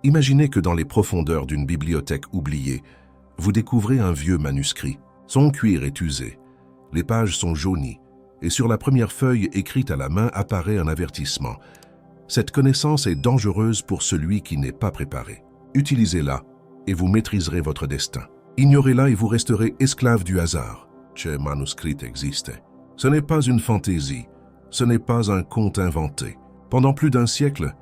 Imaginez que dans les profondeurs d'une bibliothèque oubliée, vous découvrez un vieux manuscrit. Son cuir est usé, les pages sont jaunies, et sur la première feuille écrite à la main apparaît un avertissement. Cette connaissance est dangereuse pour celui qui n'est pas préparé. Utilisez-la et vous maîtriserez votre destin. Ignorez-la et vous resterez esclave du hasard. Ce manuscrit existe. Ce n'est pas une fantaisie, ce n'est pas un conte inventé. Pendant plus d'un siècle,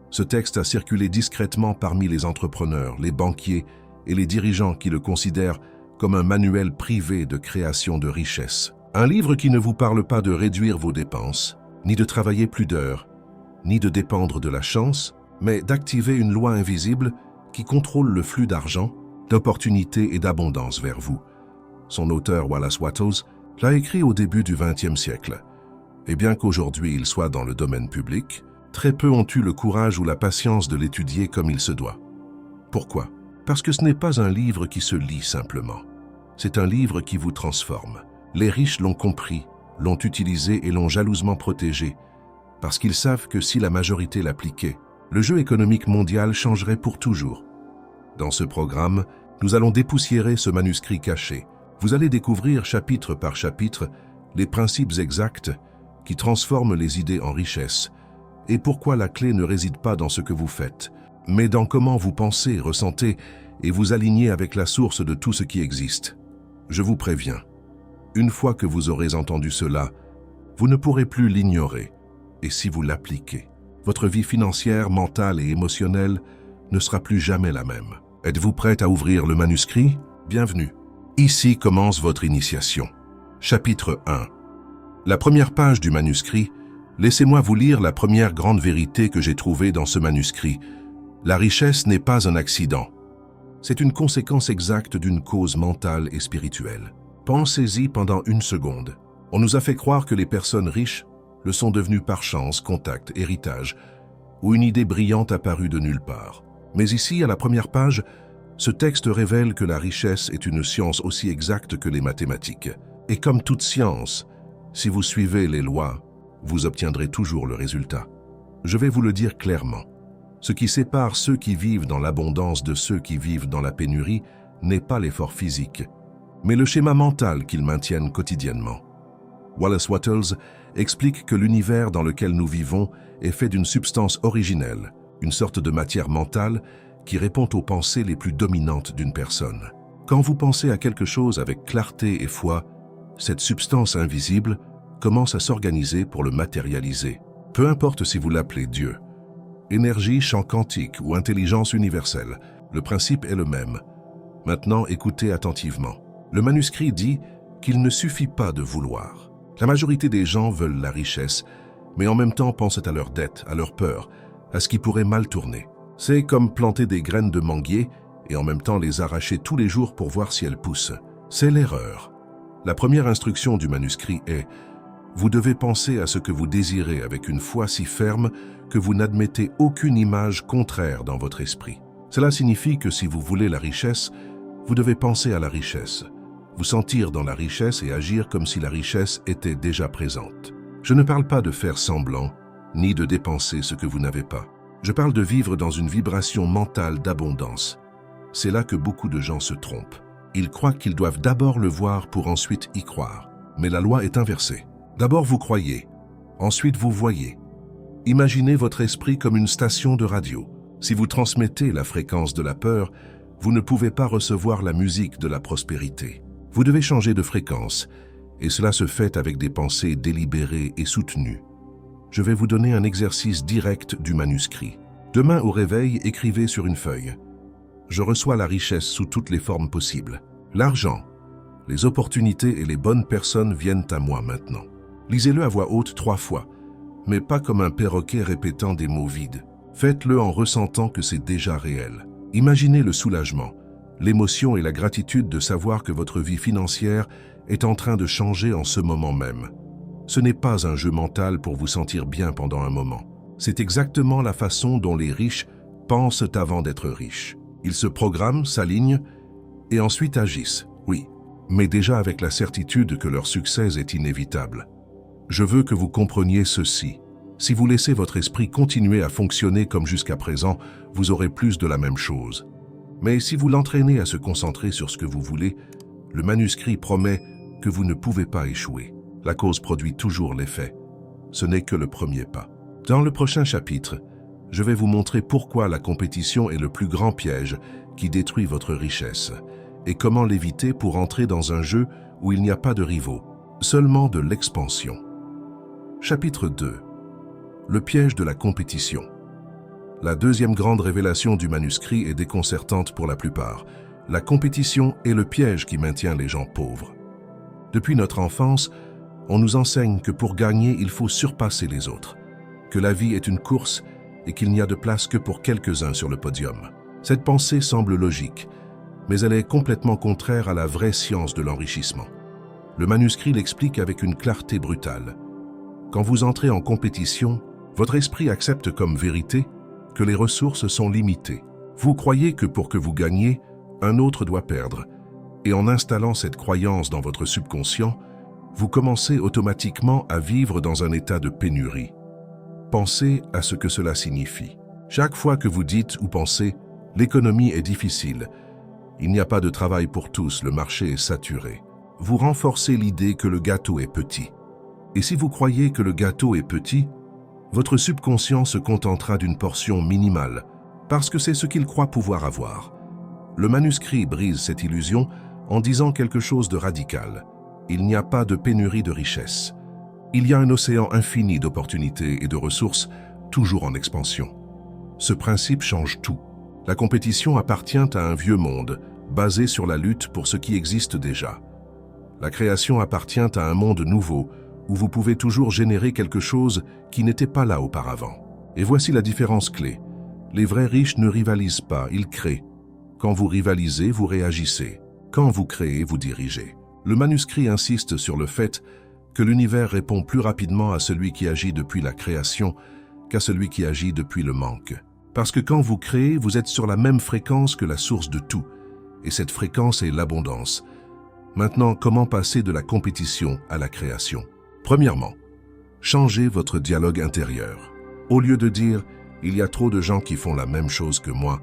ce texte a circulé discrètement parmi les entrepreneurs, les banquiers et les dirigeants qui le considèrent comme un manuel privé de création de richesse. Un livre qui ne vous parle pas de réduire vos dépenses, ni de travailler plus d'heures, ni de dépendre de la chance, mais d'activer une loi invisible qui contrôle le flux d'argent, d'opportunités et d'abondance vers vous. Son auteur, Wallace Wattles, l'a écrit au début du XXe siècle. Et bien qu'aujourd'hui il soit dans le domaine public, très peu ont eu le courage ou la patience de l'étudier comme il se doit. Pourquoi? Parce que ce n'est pas un livre qui se lit simplement. C'est un livre qui vous transforme. Les riches l'ont compris, l'ont utilisé et l'ont jalousement protégé, parce qu'ils savent que si la majorité l'appliquait, le jeu économique mondial changerait pour toujours. Dans ce programme, nous allons dépoussiérer ce manuscrit caché. Vous allez découvrir chapitre par chapitre les principes exacts qui transforment les idées en richesse et pourquoi la clé ne réside pas dans ce que vous faites, mais dans comment vous pensez, ressentez et vous alignez avec la source de tout ce qui existe. Je vous préviens, une fois que vous aurez entendu cela, vous ne pourrez plus l'ignorer. Et si vous l'appliquez, votre vie financière, mentale et émotionnelle ne sera plus jamais la même. Êtes-vous prête à ouvrir le manuscrit? Bienvenue. Ici commence votre initiation. Chapitre 1. La première page du manuscrit, laissez-moi vous lire la première grande vérité que j'ai trouvée dans ce manuscrit. La richesse n'est pas un accident. C'est une conséquence exacte d'une cause mentale et spirituelle. Pensez-y pendant une seconde. On nous a fait croire que les personnes riches le sont devenues par chance, contact, héritage, ou une idée brillante apparue de nulle part. Mais ici, à la première page, ce texte révèle que la richesse est une science aussi exacte que les mathématiques. Et comme toute science, si vous suivez les lois, vous obtiendrez toujours le résultat. Je vais vous le dire clairement. Ce qui sépare ceux qui vivent dans l'abondance de ceux qui vivent dans la pénurie n'est pas l'effort physique, mais le schéma mental qu'ils maintiennent quotidiennement. Wallace Wattles explique que l'univers dans lequel nous vivons est fait d'une substance originelle, une sorte de matière mentale qui répond aux pensées les plus dominantes d'une personne. Quand vous pensez à quelque chose avec clarté et foi, cette substance invisible commence à s'organiser pour le matérialiser. Peu importe si vous l'appelez Dieu, énergie, champ quantique ou intelligence universelle, le principe est le même. Maintenant, écoutez attentivement. Le manuscrit dit qu'il ne suffit pas de vouloir. La majorité des gens veulent la richesse, mais en même temps pensent à leurs dettes, à leurs peurs, à ce qui pourrait mal tourner. C'est comme planter des graines de manguier et en même temps les arracher tous les jours pour voir si elles poussent. C'est l'erreur. La première instruction du manuscrit est « Vous devez penser à ce que vous désirez avec une foi si ferme que vous n'admettez aucune image contraire dans votre esprit. » Cela signifie que si vous voulez la richesse, vous devez penser à la richesse, vous sentir dans la richesse et agir comme si la richesse était déjà présente. Je ne parle pas de faire semblant, ni de dépenser ce que vous n'avez pas. Je parle de vivre dans une vibration mentale d'abondance. C'est là que beaucoup de gens se trompent. Ils croient qu'ils doivent d'abord le voir pour ensuite y croire. Mais la loi est inversée. D'abord vous croyez, ensuite vous voyez. Imaginez votre esprit comme une station de radio. Si vous transmettez la fréquence de la peur, vous ne pouvez pas recevoir la musique de la prospérité. Vous devez changer de fréquence, et cela se fait avec des pensées délibérées et soutenues. Je vais vous donner un exercice direct du manuscrit. Demain au réveil, écrivez sur une feuille. Je reçois la richesse sous toutes les formes possibles. L'argent, les opportunités et les bonnes personnes viennent à moi maintenant. Lisez-le à voix haute 3 fois, mais pas comme un perroquet répétant des mots vides. Faites-le en ressentant que c'est déjà réel. Imaginez le soulagement, l'émotion et la gratitude de savoir que votre vie financière est en train de changer en ce moment même. Ce n'est pas un jeu mental pour vous sentir bien pendant un moment. C'est exactement la façon dont les riches pensent avant d'être riches. Ils se programment, s'alignent et ensuite agissent, oui, mais déjà avec la certitude que leur succès est inévitable. Je veux que vous compreniez ceci. Si vous laissez votre esprit continuer à fonctionner comme jusqu'à présent, vous aurez plus de la même chose. Mais si vous l'entraînez à se concentrer sur ce que vous voulez, le manuscrit promet que vous ne pouvez pas échouer. La cause produit toujours l'effet. Ce n'est que le premier pas. Dans le prochain chapitre, je vais vous montrer pourquoi la compétition est le plus grand piège qui détruit votre richesse et comment l'éviter pour entrer dans un jeu où il n'y a pas de rivaux, seulement de l'expansion. Chapitre 2. Le piège de la compétition. La deuxième grande révélation du manuscrit est déconcertante pour la plupart. La compétition est le piège qui maintient les gens pauvres. Depuis notre enfance, on nous enseigne que pour gagner, il faut surpasser les autres, que la vie est une course et qu'il n'y a de place que pour quelques-uns sur le podium. Cette pensée semble logique, mais elle est complètement contraire à la vraie science de l'enrichissement. Le manuscrit l'explique avec une clarté brutale. Quand vous entrez en compétition, votre esprit accepte comme vérité que les ressources sont limitées. Vous croyez que pour que vous gagniez, un autre doit perdre. Et en installant cette croyance dans votre subconscient, vous commencez automatiquement à vivre dans un état de pénurie. Pensez à ce que cela signifie. Chaque fois que vous dites ou pensez « l'économie est difficile », il n'y a pas de travail pour tous, le marché est saturé. Vous renforcez l'idée que le gâteau est petit. Et si vous croyez que le gâteau est petit, votre subconscient se contentera d'une portion minimale, parce que c'est ce qu'il croit pouvoir avoir. Le manuscrit brise cette illusion en disant quelque chose de radical. Il n'y a pas de pénurie de richesse. Il y a un océan infini d'opportunités et de ressources, toujours en expansion. Ce principe change tout. La compétition appartient à un vieux monde, basé sur la lutte pour ce qui existe déjà. La création appartient à un monde nouveau, où vous pouvez toujours générer quelque chose qui n'était pas là auparavant. Et voici la différence clé. Les vrais riches ne rivalisent pas, ils créent. Quand vous rivalisez, vous réagissez. Quand vous créez, vous dirigez. Le manuscrit insiste sur le fait que l'univers répond plus rapidement à celui qui agit depuis la création qu'à celui qui agit depuis le manque. Parce que quand vous créez, vous êtes sur la même fréquence que la source de tout. Et cette fréquence est l'abondance. Maintenant, comment passer de la compétition à la création? Premièrement, changez votre dialogue intérieur. Au lieu de dire « il y a trop de gens qui font la même chose que moi »,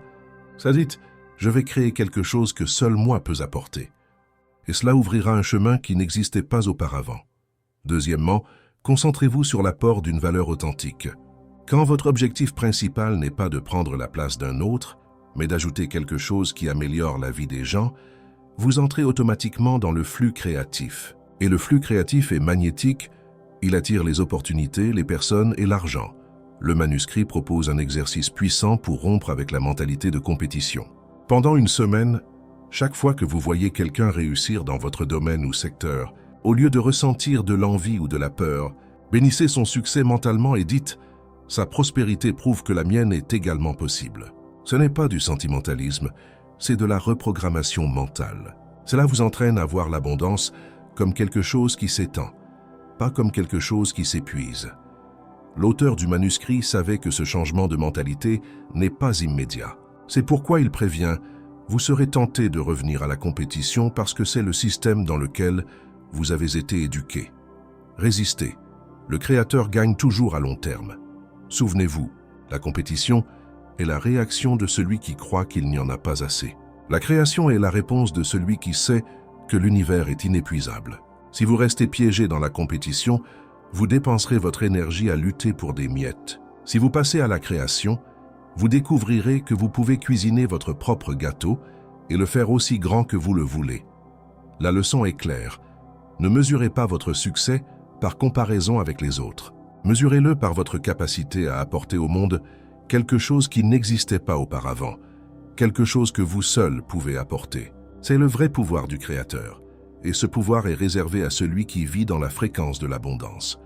ça dit « je vais créer quelque chose que seul moi peux apporter ». Et cela ouvrira un chemin qui n'existait pas auparavant. Deuxièmement, concentrez-vous sur l'apport d'une valeur authentique. Quand votre objectif principal n'est pas de prendre la place d'un autre, mais d'ajouter quelque chose qui améliore la vie des gens, vous entrez automatiquement dans le flux créatif. Et le flux créatif est magnétique, il attire les opportunités, les personnes et l'argent. Le manuscrit propose un exercice puissant pour rompre avec la mentalité de compétition. Pendant une semaine, chaque fois que vous voyez quelqu'un réussir dans votre domaine ou secteur, au lieu de ressentir de l'envie ou de la peur, bénissez son succès mentalement et dites « sa prospérité prouve que la mienne est également possible ». Ce n'est pas du sentimentalisme, c'est de la reprogrammation mentale. Cela vous entraîne à voir l'abondance comme quelque chose qui s'étend, pas comme quelque chose qui s'épuise. L'auteur du manuscrit savait que ce changement de mentalité n'est pas immédiat. C'est pourquoi il prévient « vous serez tenté de revenir à la compétition parce que c'est le système dans lequel vous avez été éduqué. Résistez. Le créateur gagne toujours à long terme. Souvenez-vous, la compétition est la réaction de celui qui croit qu'il n'y en a pas assez. La création est la réponse de celui qui sait que l'univers est inépuisable. Si vous restez piégé dans la compétition, vous dépenserez votre énergie à lutter pour des miettes. Si vous passez à la création, vous découvrirez que vous pouvez cuisiner votre propre gâteau et le faire aussi grand que vous le voulez. La leçon est claire. Ne mesurez pas votre succès par comparaison avec les autres. Mesurez-le par votre capacité à apporter au monde quelque chose qui n'existait pas auparavant, quelque chose que vous seul pouvez apporter. C'est le vrai pouvoir du Créateur, et ce pouvoir est réservé à celui qui vit dans la fréquence de l'abondance.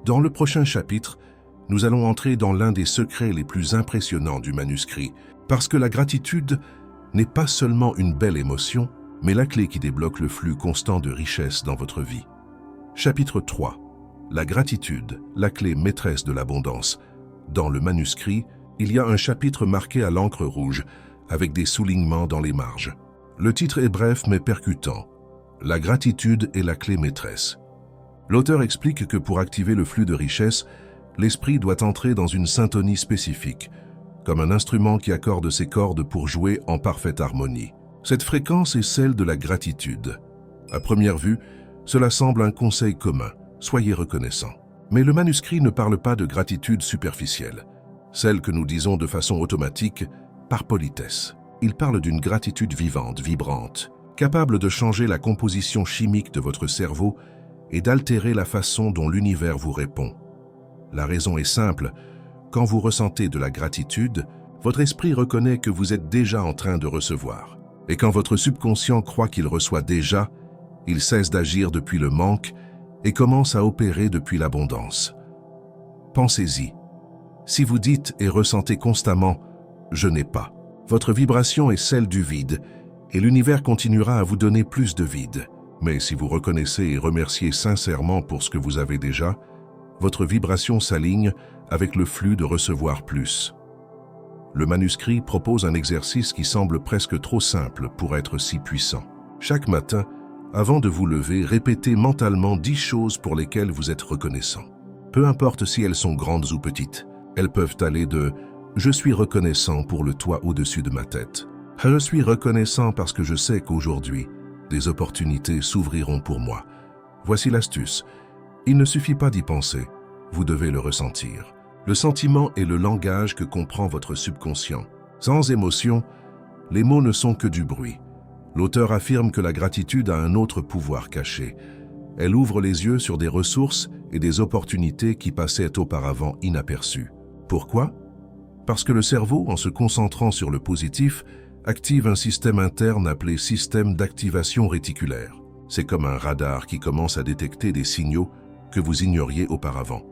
Dans le prochain chapitre, nous allons entrer dans l'un des secrets les plus impressionnants du manuscrit, parce que la gratitude n'est pas seulement une belle émotion, mais la clé qui débloque le flux constant de richesse dans votre vie. Chapitre 3. La gratitude, la clé maîtresse de l'abondance. Dans le manuscrit, il y a un chapitre marqué à l'encre rouge, avec des soulignements dans les marges. Le titre est bref mais percutant. La gratitude est la clé maîtresse. L'auteur explique que pour activer le flux de richesse, L'esprit doit entrer dans une syntonie spécifique, comme un instrument qui accorde ses cordes pour jouer en parfaite harmonie. Cette fréquence est celle de la gratitude. À première vue, cela semble un conseil commun, soyez reconnaissant. Mais le manuscrit ne parle pas de gratitude superficielle, celle que nous disons de façon automatique, par politesse. Il parle d'une gratitude vivante, vibrante, capable de changer la composition chimique de votre cerveau et d'altérer la façon dont l'univers vous répond. La raison est simple, quand vous ressentez de la gratitude, votre esprit reconnaît que vous êtes déjà en train de recevoir. Et quand votre subconscient croit qu'il reçoit déjà, il cesse d'agir depuis le manque et commence à opérer depuis l'abondance. Pensez-y. Si vous dites et ressentez constamment « je n'ai pas », votre vibration est celle du vide et l'univers continuera à vous donner plus de vide. Mais si vous reconnaissez et remerciez sincèrement pour ce que vous avez déjà, votre vibration s'aligne avec le flux de recevoir plus. Le manuscrit propose un exercice qui semble presque trop simple pour être si puissant. Chaque matin, avant de vous lever, répétez mentalement 10 choses pour lesquelles vous êtes reconnaissant. Peu importe si elles sont grandes ou petites, elles peuvent aller de « Je suis reconnaissant pour le toit au-dessus de ma tête ». Je suis reconnaissant parce que je sais qu'aujourd'hui, des opportunités s'ouvriront pour moi. Voici l'astuce. Il ne suffit pas d'y penser, vous devez le ressentir. Le sentiment est le langage que comprend votre subconscient. Sans émotion, les mots ne sont que du bruit. L'auteur affirme que la gratitude a un autre pouvoir caché. Elle ouvre les yeux sur des ressources et des opportunités qui passaient auparavant inaperçues. Pourquoi? Parce que le cerveau, en se concentrant sur le positif, active un système interne appelé système d'activation réticulaire. C'est comme un radar qui commence à détecter des signaux que vous ignoriez auparavant.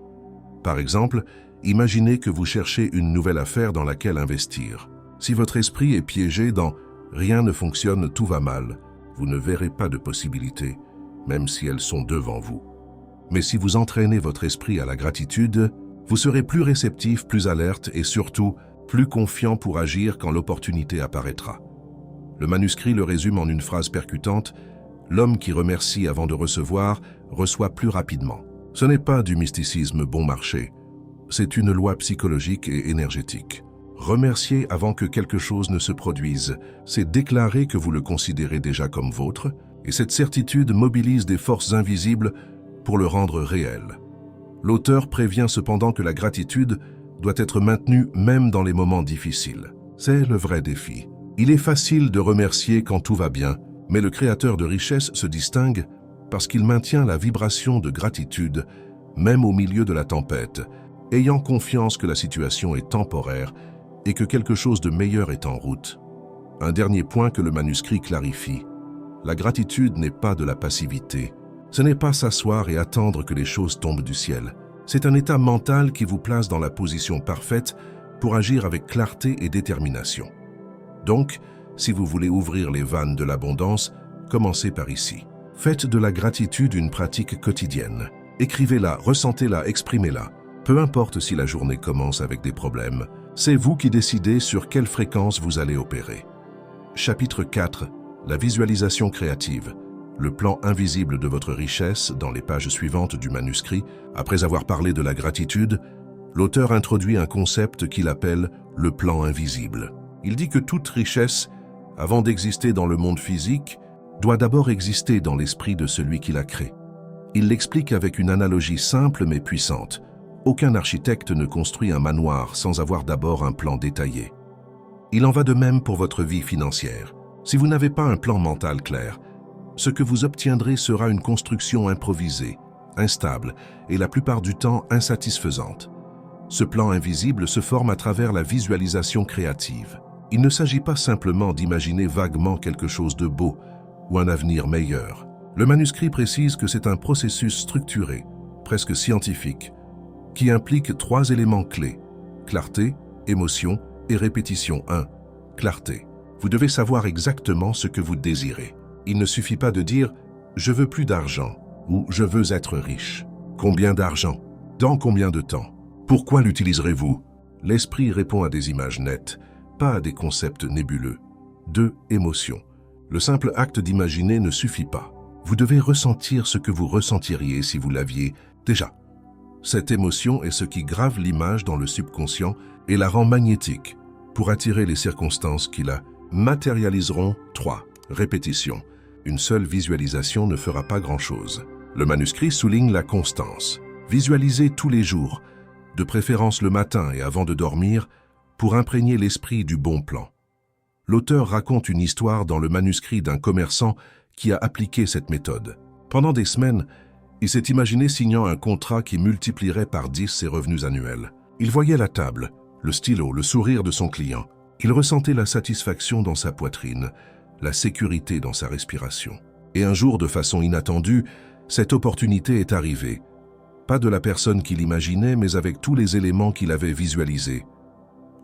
Par exemple, imaginez que vous cherchez une nouvelle affaire dans laquelle investir. Si votre esprit est piégé dans « rien ne fonctionne, tout va mal », vous ne verrez pas de possibilités, même si elles sont devant vous. Mais si vous entraînez votre esprit à la gratitude, vous serez plus réceptif, plus alerte et surtout plus confiant pour agir quand l'opportunité apparaîtra. Le manuscrit le résume en une phrase percutante: l'homme qui remercie avant de recevoir reçoit plus rapidement. Ce n'est pas du mysticisme bon marché, c'est une loi psychologique et énergétique. Remercier avant que quelque chose ne se produise, c'est déclarer que vous le considérez déjà comme vôtre, et cette certitude mobilise des forces invisibles pour le rendre réel. L'auteur prévient cependant que la gratitude doit être maintenue même dans les moments difficiles. C'est le vrai défi. Il est facile de remercier quand tout va bien, mais le créateur de richesse se distingue parce qu'il maintient la vibration de gratitude, même au milieu de la tempête, ayant confiance que la situation est temporaire et que quelque chose de meilleur est en route. Un dernier point que le manuscrit clarifie: la gratitude n'est pas de la passivité. Ce n'est pas s'asseoir et attendre que les choses tombent du ciel. C'est un état mental qui vous place dans la position parfaite pour agir avec clarté et détermination. Donc, si vous voulez ouvrir les vannes de l'abondance, commencez par ici. Faites de la gratitude une pratique quotidienne. Écrivez-la, ressentez-la, exprimez-la. Peu importe si la journée commence avec des problèmes, c'est vous qui décidez sur quelle fréquence vous allez opérer. Chapitre 4. La visualisation créative. Le plan invisible de votre richesse dans les pages suivantes du manuscrit. Après avoir parlé de la gratitude, l'auteur introduit un concept qu'il appelle le plan invisible. Il dit que toute richesse, avant d'exister dans le monde physique, doit d'abord exister dans l'esprit de celui qui la crée. Il l'explique avec une analogie simple mais puissante. Aucun architecte ne construit un manoir sans avoir d'abord un plan détaillé. Il en va de même pour votre vie financière. Si vous n'avez pas un plan mental clair, ce que vous obtiendrez sera une construction improvisée, instable et la plupart du temps insatisfaisante. Ce plan invisible se forme à travers la visualisation créative. Il ne s'agit pas simplement d'imaginer vaguement quelque chose de beau ou un avenir meilleur. Le manuscrit précise que c'est un processus structuré, presque scientifique, qui implique 3 éléments clés: clarté, émotion et répétition. 1. Clarté. Vous devez savoir exactement ce que vous désirez. Il ne suffit pas de dire « je veux plus d'argent » ou « je veux être riche ». Combien d'argent? Dans combien de temps? Pourquoi l'utiliserez-vous? L'esprit répond à des images nettes, pas à des concepts nébuleux. 2. Émotion. Le simple acte d'imaginer ne suffit pas. Vous devez ressentir ce que vous ressentiriez si vous l'aviez déjà. Cette émotion est ce qui grave l'image dans le subconscient et la rend magnétique pour attirer les circonstances qui la matérialiseront. 3. Répétition. Une seule visualisation ne fera pas grand-chose. Le manuscrit souligne la constance. Visualisez tous les jours, de préférence le matin et avant de dormir, pour imprégner l'esprit du bon plan. L'auteur raconte une histoire dans le manuscrit d'un commerçant qui a appliqué cette méthode. Pendant des semaines, il s'est imaginé signant un contrat qui multiplierait par 10 ses revenus annuels. Il voyait la table, le stylo, le sourire de son client. Il ressentait la satisfaction dans sa poitrine, la sécurité dans sa respiration. Et un jour, de façon inattendue, cette opportunité est arrivée. Pas de la personne qu'il imaginait, mais avec tous les éléments qu'il avait visualisés.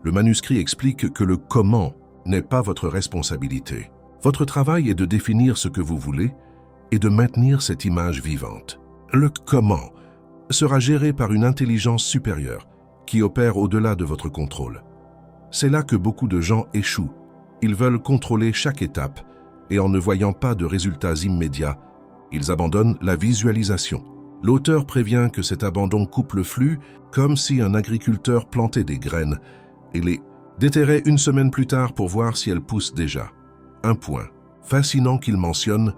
Le manuscrit explique que le comment n'est pas votre responsabilité. Votre travail est de définir ce que vous voulez et de maintenir cette image vivante. Le comment sera géré par une intelligence supérieure qui opère au-delà de votre contrôle. C'est là que beaucoup de gens échouent. Ils veulent contrôler chaque étape et en ne voyant pas de résultats immédiats, ils abandonnent la visualisation. L'auteur prévient que cet abandon coupe le flux comme si un agriculteur plantait des graines et les déterrait une semaine plus tard pour voir si elles poussent déjà. Un point fascinant qu'il mentionne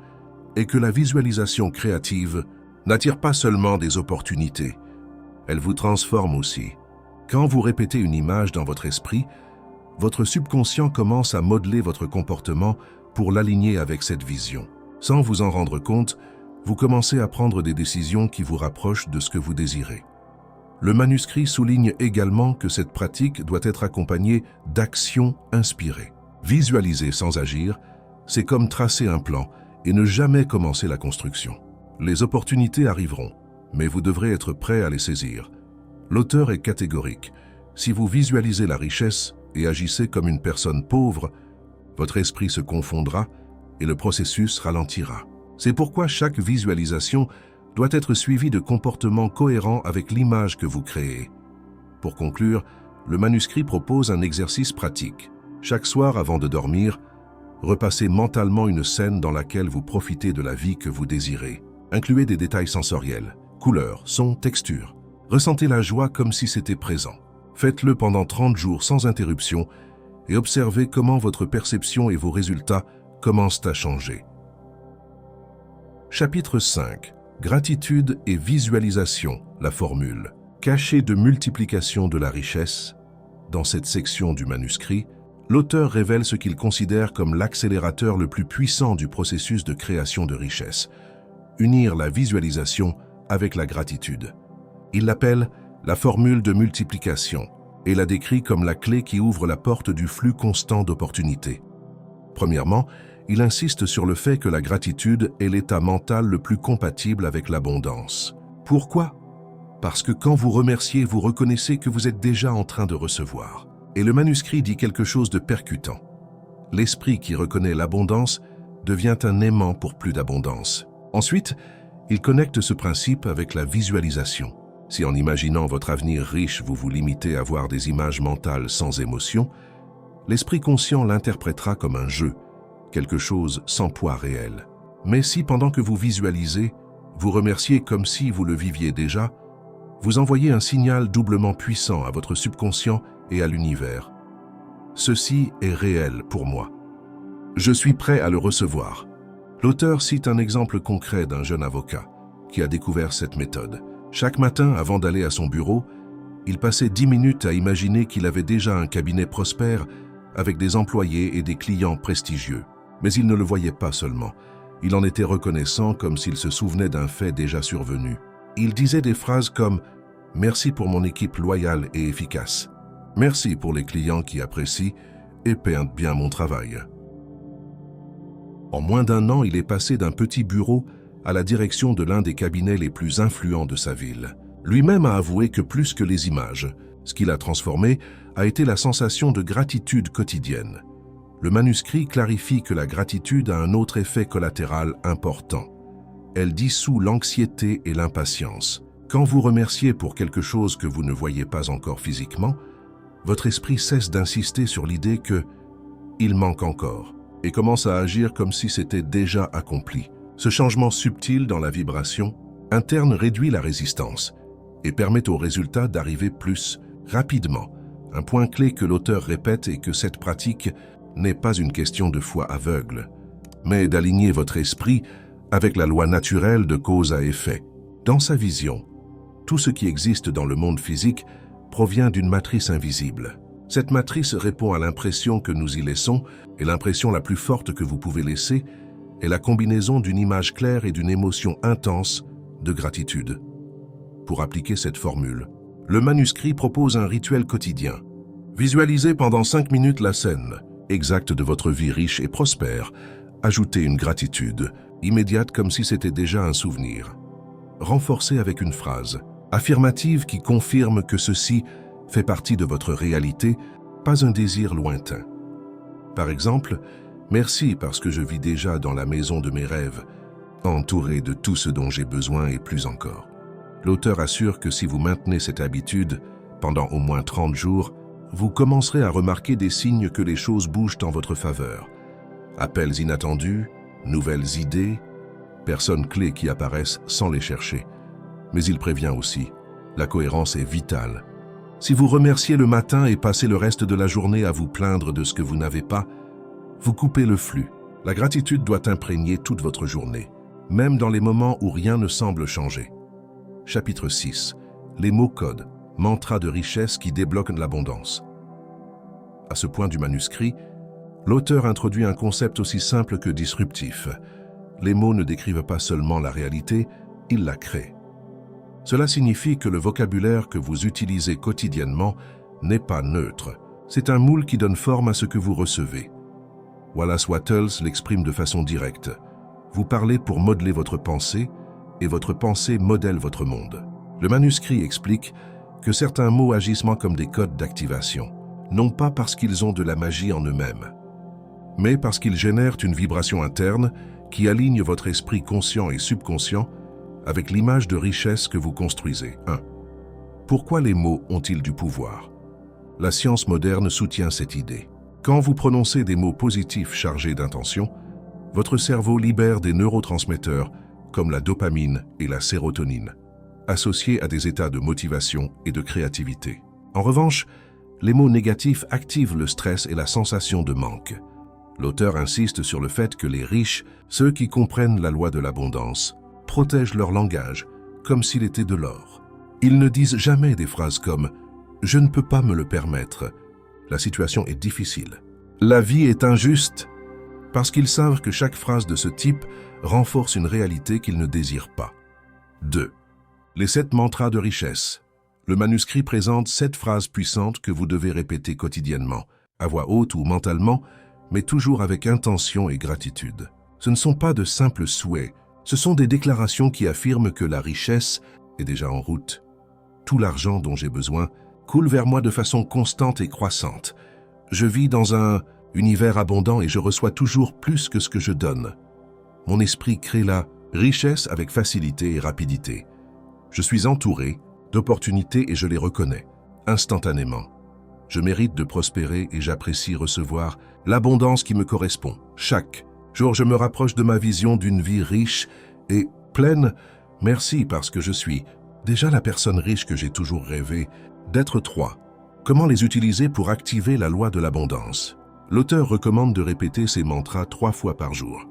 est que la visualisation créative n'attire pas seulement des opportunités, elle vous transforme aussi. Quand vous répétez une image dans votre esprit, votre subconscient commence à modeler votre comportement pour l'aligner avec cette vision. Sans vous en rendre compte, vous commencez à prendre des décisions qui vous rapprochent de ce que vous désirez. Le manuscrit souligne également que cette pratique doit être accompagnée d'actions inspirées. Visualiser sans agir, c'est comme tracer un plan et ne jamais commencer la construction. Les opportunités arriveront, mais vous devrez être prêt à les saisir. L'auteur est catégorique. Si vous visualisez la richesse et agissez comme une personne pauvre, votre esprit se confondra et le processus ralentira. C'est pourquoi chaque visualisation doit être suivie de comportements cohérents avec l'image que vous créez. Pour conclure, le manuscrit propose un exercice pratique. Chaque soir avant de dormir, repassez mentalement une scène dans laquelle vous profitez de la vie que vous désirez. Incluez des détails sensoriels, couleurs, sons, textures. Ressentez la joie comme si c'était présent. Faites-le pendant 30 jours sans interruption et observez comment votre perception et vos résultats commencent à changer. Chapitre 5. Gratitude et visualisation, la formule. Cachée de multiplication de la richesse, dans cette section du manuscrit, l'auteur révèle ce qu'il considère comme l'accélérateur le plus puissant du processus de création de richesse. Unir la visualisation avec la gratitude. Il l'appelle la formule de multiplication et la décrit comme la clé qui ouvre la porte du flux constant d'opportunités. Premièrement, il insiste sur le fait que la gratitude est l'état mental le plus compatible avec l'abondance. Pourquoi? Parce que quand vous remerciez, vous reconnaissez que vous êtes déjà en train de recevoir. Et le manuscrit dit quelque chose de percutant. L'esprit qui reconnaît l'abondance devient un aimant pour plus d'abondance. Ensuite, il connecte ce principe avec la visualisation. Si en imaginant votre avenir riche, vous vous limitez à voir des images mentales sans émotion, l'esprit conscient l'interprétera comme un jeu, quelque chose sans poids réel. Mais si pendant que vous visualisez, vous remerciez comme si vous le viviez déjà, vous envoyez un signal doublement puissant à votre subconscient et à l'univers. Ceci est réel pour moi. Je suis prêt à le recevoir. L'auteur cite un exemple concret d'un jeune avocat qui a découvert cette méthode. Chaque matin, avant d'aller à son bureau, il passait 10 minutes à imaginer qu'il avait déjà un cabinet prospère avec des employés et des clients prestigieux. Mais il ne le voyait pas seulement. Il en était reconnaissant comme s'il se souvenait d'un fait déjà survenu. Il disait des phrases comme « Merci pour mon équipe loyale et efficace. Merci pour les clients qui apprécient et paient bien mon travail. » En moins d'1 an, il est passé d'un petit bureau à la direction de l'un des cabinets les plus influents de sa ville. Lui-même a avoué que plus que les images, ce qui l'a transformé a été la sensation de gratitude quotidienne. Le manuscrit clarifie que la gratitude a un autre effet collatéral important. Elle dissout l'anxiété et l'impatience. Quand vous remerciez pour quelque chose que vous ne voyez pas encore physiquement, votre esprit cesse d'insister sur l'idée que « il manque encore » et commence à agir comme si c'était déjà accompli. Ce changement subtil dans la vibration interne réduit la résistance et permet au résultat d'arriver plus rapidement. Un point clé que l'auteur répète est que cette pratique n'est pas une question de foi aveugle, mais d'aligner votre esprit avec la loi naturelle de cause à effet. Dans sa vision, tout ce qui existe dans le monde physique provient d'une matrice invisible. Cette matrice répond à l'impression que nous y laissons, et l'impression la plus forte que vous pouvez laisser est la combinaison d'une image claire et d'une émotion intense de gratitude. Pour appliquer cette formule, le manuscrit propose un rituel quotidien. Visualisez pendant 5 minutes la scène exacte de votre vie riche et prospère. Ajoutez une gratitude immédiate comme si c'était déjà un souvenir. Renforcez avec une phrase affirmative qui confirme que ceci fait partie de votre réalité, pas un désir lointain. Par exemple, merci parce que je vis déjà dans la maison de mes rêves, entouré de tout ce dont j'ai besoin et plus encore. L'auteur assure que si vous maintenez cette habitude pendant au moins 30 jours, vous commencerez à remarquer des signes que les choses bougent en votre faveur. Appels inattendus, nouvelles idées, personnes clés qui apparaissent sans les chercher. Mais il prévient aussi, la cohérence est vitale. Si vous remerciez le matin et passez le reste de la journée à vous plaindre de ce que vous n'avez pas, vous coupez le flux. La gratitude doit imprégner toute votre journée, même dans les moments où rien ne semble changer. Chapitre 6. Les mots-codes, mantras de richesse qui débloquent l'abondance. À ce point du manuscrit, l'auteur introduit un concept aussi simple que disruptif. Les mots ne décrivent pas seulement la réalité, ils la créent. Cela signifie que le vocabulaire que vous utilisez quotidiennement n'est pas neutre. C'est un moule qui donne forme à ce que vous recevez. Wallace Wattles l'exprime de façon directe. Vous parlez pour modeler votre pensée, et votre pensée modèle votre monde. Le manuscrit explique que certains mots agissent comme des codes d'activation, non pas parce qu'ils ont de la magie en eux-mêmes, mais parce qu'ils génèrent une vibration interne qui aligne votre esprit conscient et subconscient avec l'image de richesse que vous construisez. 1. Pourquoi les mots ont-ils du pouvoir? La science moderne soutient cette idée. Quand vous prononcez des mots positifs chargés d'intention, votre cerveau libère des neurotransmetteurs comme la dopamine et la sérotonine, associés à des états de motivation et de créativité. En revanche, les mots négatifs activent le stress et la sensation de manque. L'auteur insiste sur le fait que les riches, ceux qui comprennent la loi de l'abondance, protègent leur langage comme s'il était de l'or. Ils ne disent jamais des phrases comme « je ne peux pas me le permettre »,« la situation est difficile »,« la vie est injuste », parce qu'ils savent que chaque phrase de ce type renforce une réalité qu'ils ne désirent pas. 2. Les 7 mantras de richesse. Le manuscrit présente 7 phrases puissantes que vous devez répéter quotidiennement, à voix haute ou mentalement, mais toujours avec intention et gratitude. Ce ne sont pas de simples souhaits, ce sont des déclarations qui affirment que la richesse est déjà en route. Tout l'argent dont j'ai besoin coule vers moi de façon constante et croissante. Je vis dans un univers abondant et je reçois toujours plus que ce que je donne. Mon esprit crée la richesse avec facilité et rapidité. Je suis entouré d'opportunités et je les reconnais instantanément. Je mérite de prospérer et j'apprécie recevoir l'abondance qui me correspond. Chaque jour, je me rapproche de ma vision d'une vie riche et pleine. Merci parce que je suis déjà la personne riche que j'ai toujours rêvé d'être. 3. Comment les utiliser pour activer la loi de l'abondance? L'auteur recommande de répéter ces mantras 3 fois par jour.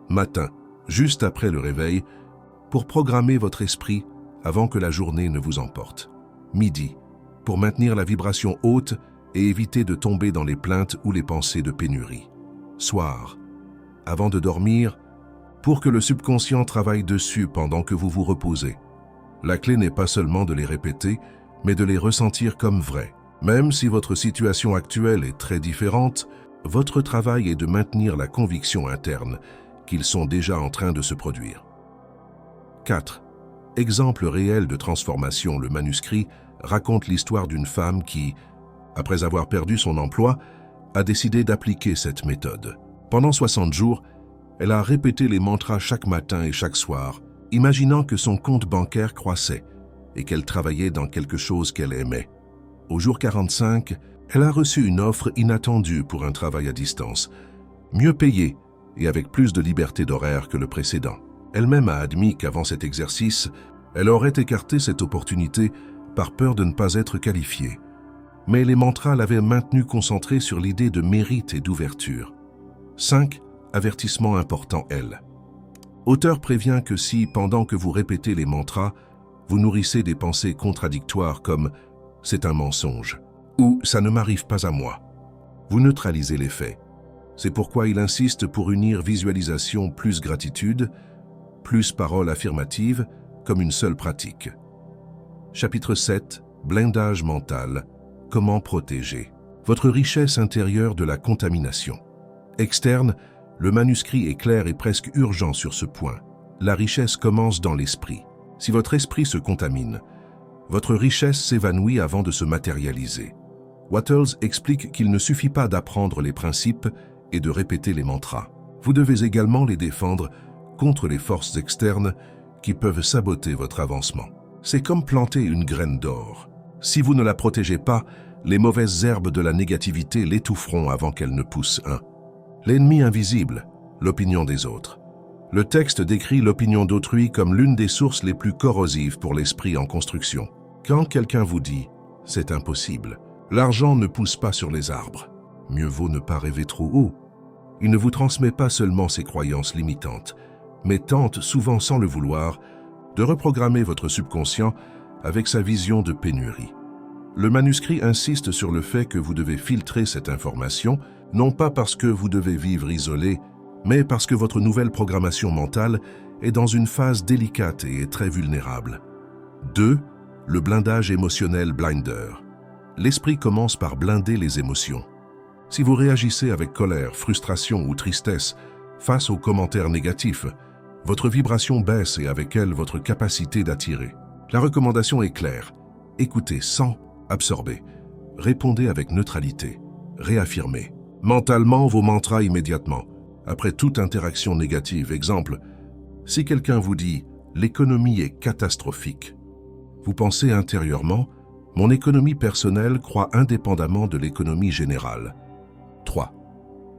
Matin, juste après le réveil, pour programmer votre esprit avant que la journée ne vous emporte. Midi, pour maintenir la vibration haute et éviter de tomber dans les plaintes ou les pensées de pénurie. Soir, avant de dormir, pour que le subconscient travaille dessus pendant que vous vous reposez. La clé n'est pas seulement de les répéter, mais de les ressentir comme vrais. Même si votre situation actuelle est très différente, votre travail est de maintenir la conviction interne qu'ils sont déjà en train de se produire. 4. Exemple réel de transformation. Le manuscrit raconte l'histoire d'une femme qui, après avoir perdu son emploi, a décidé d'appliquer cette méthode. Pendant 60 jours, elle a répété les mantras chaque matin et chaque soir, imaginant que son compte bancaire croissait et qu'elle travaillait dans quelque chose qu'elle aimait. Au jour 45, elle a reçu une offre inattendue pour un travail à distance, mieux payé et avec plus de liberté d'horaire que le précédent. Elle-même a admis qu'avant cet exercice, Elle aurait écarté cette opportunité par peur de ne pas être qualifiée. Mais les mantras l'avaient maintenue concentrée sur l'idée de mérite et d'ouverture. 5. Avertissement important L. Auteur prévient que si, pendant que vous répétez les mantras, vous nourrissez des pensées contradictoires comme « c'est un mensonge » ou « ça ne m'arrive pas à moi », vous neutralisez les faits. C'est pourquoi il insiste pour unir visualisation plus gratitude, plus paroles affirmatives, comme une seule pratique. Chapitre 7. Blindage mental. Comment protéger votre richesse intérieure de la contamination. Externe, le manuscrit est clair et presque urgent sur ce point. La richesse commence dans l'esprit. Si votre esprit se contamine, votre richesse s'évanouit avant de se matérialiser. Wattles explique qu'il ne suffit pas d'apprendre les principes et de répéter les mantras. Vous devez également les défendre contre les forces externes qui peuvent saboter votre avancement. C'est comme planter une graine d'or. Si vous ne la protégez pas, les mauvaises herbes de la négativité l'étoufferont avant qu'elle ne pousse. L'ennemi invisible, l'opinion des autres. Le texte décrit l'opinion d'autrui comme l'une des sources les plus corrosives pour l'esprit en construction. Quand quelqu'un vous dit « c'est impossible », l'argent ne pousse pas sur les arbres. Mieux vaut ne pas rêver trop haut. Il ne vous transmet pas seulement ses croyances limitantes, mais tente, souvent sans le vouloir, de reprogrammer votre subconscient avec sa vision de pénurie. Le manuscrit insiste sur le fait que vous devez filtrer cette information, non pas parce que vous devez vivre isolé, mais parce que votre nouvelle programmation mentale est dans une phase délicate et est très vulnérable. 2. Le blindage émotionnel blinder. L'esprit commence par blinder les émotions. Si vous réagissez avec colère, frustration ou tristesse face aux commentaires négatifs, votre vibration baisse et avec elle votre capacité d'attirer. La recommandation est claire. Écoutez sans absorber. Répondez avec neutralité. Réaffirmez. Mentalement vos mantras immédiatement. Après toute interaction négative, exemple, si quelqu'un vous dit « l'économie est catastrophique », vous pensez intérieurement « mon économie personnelle croît indépendamment de l'économie générale ». 3.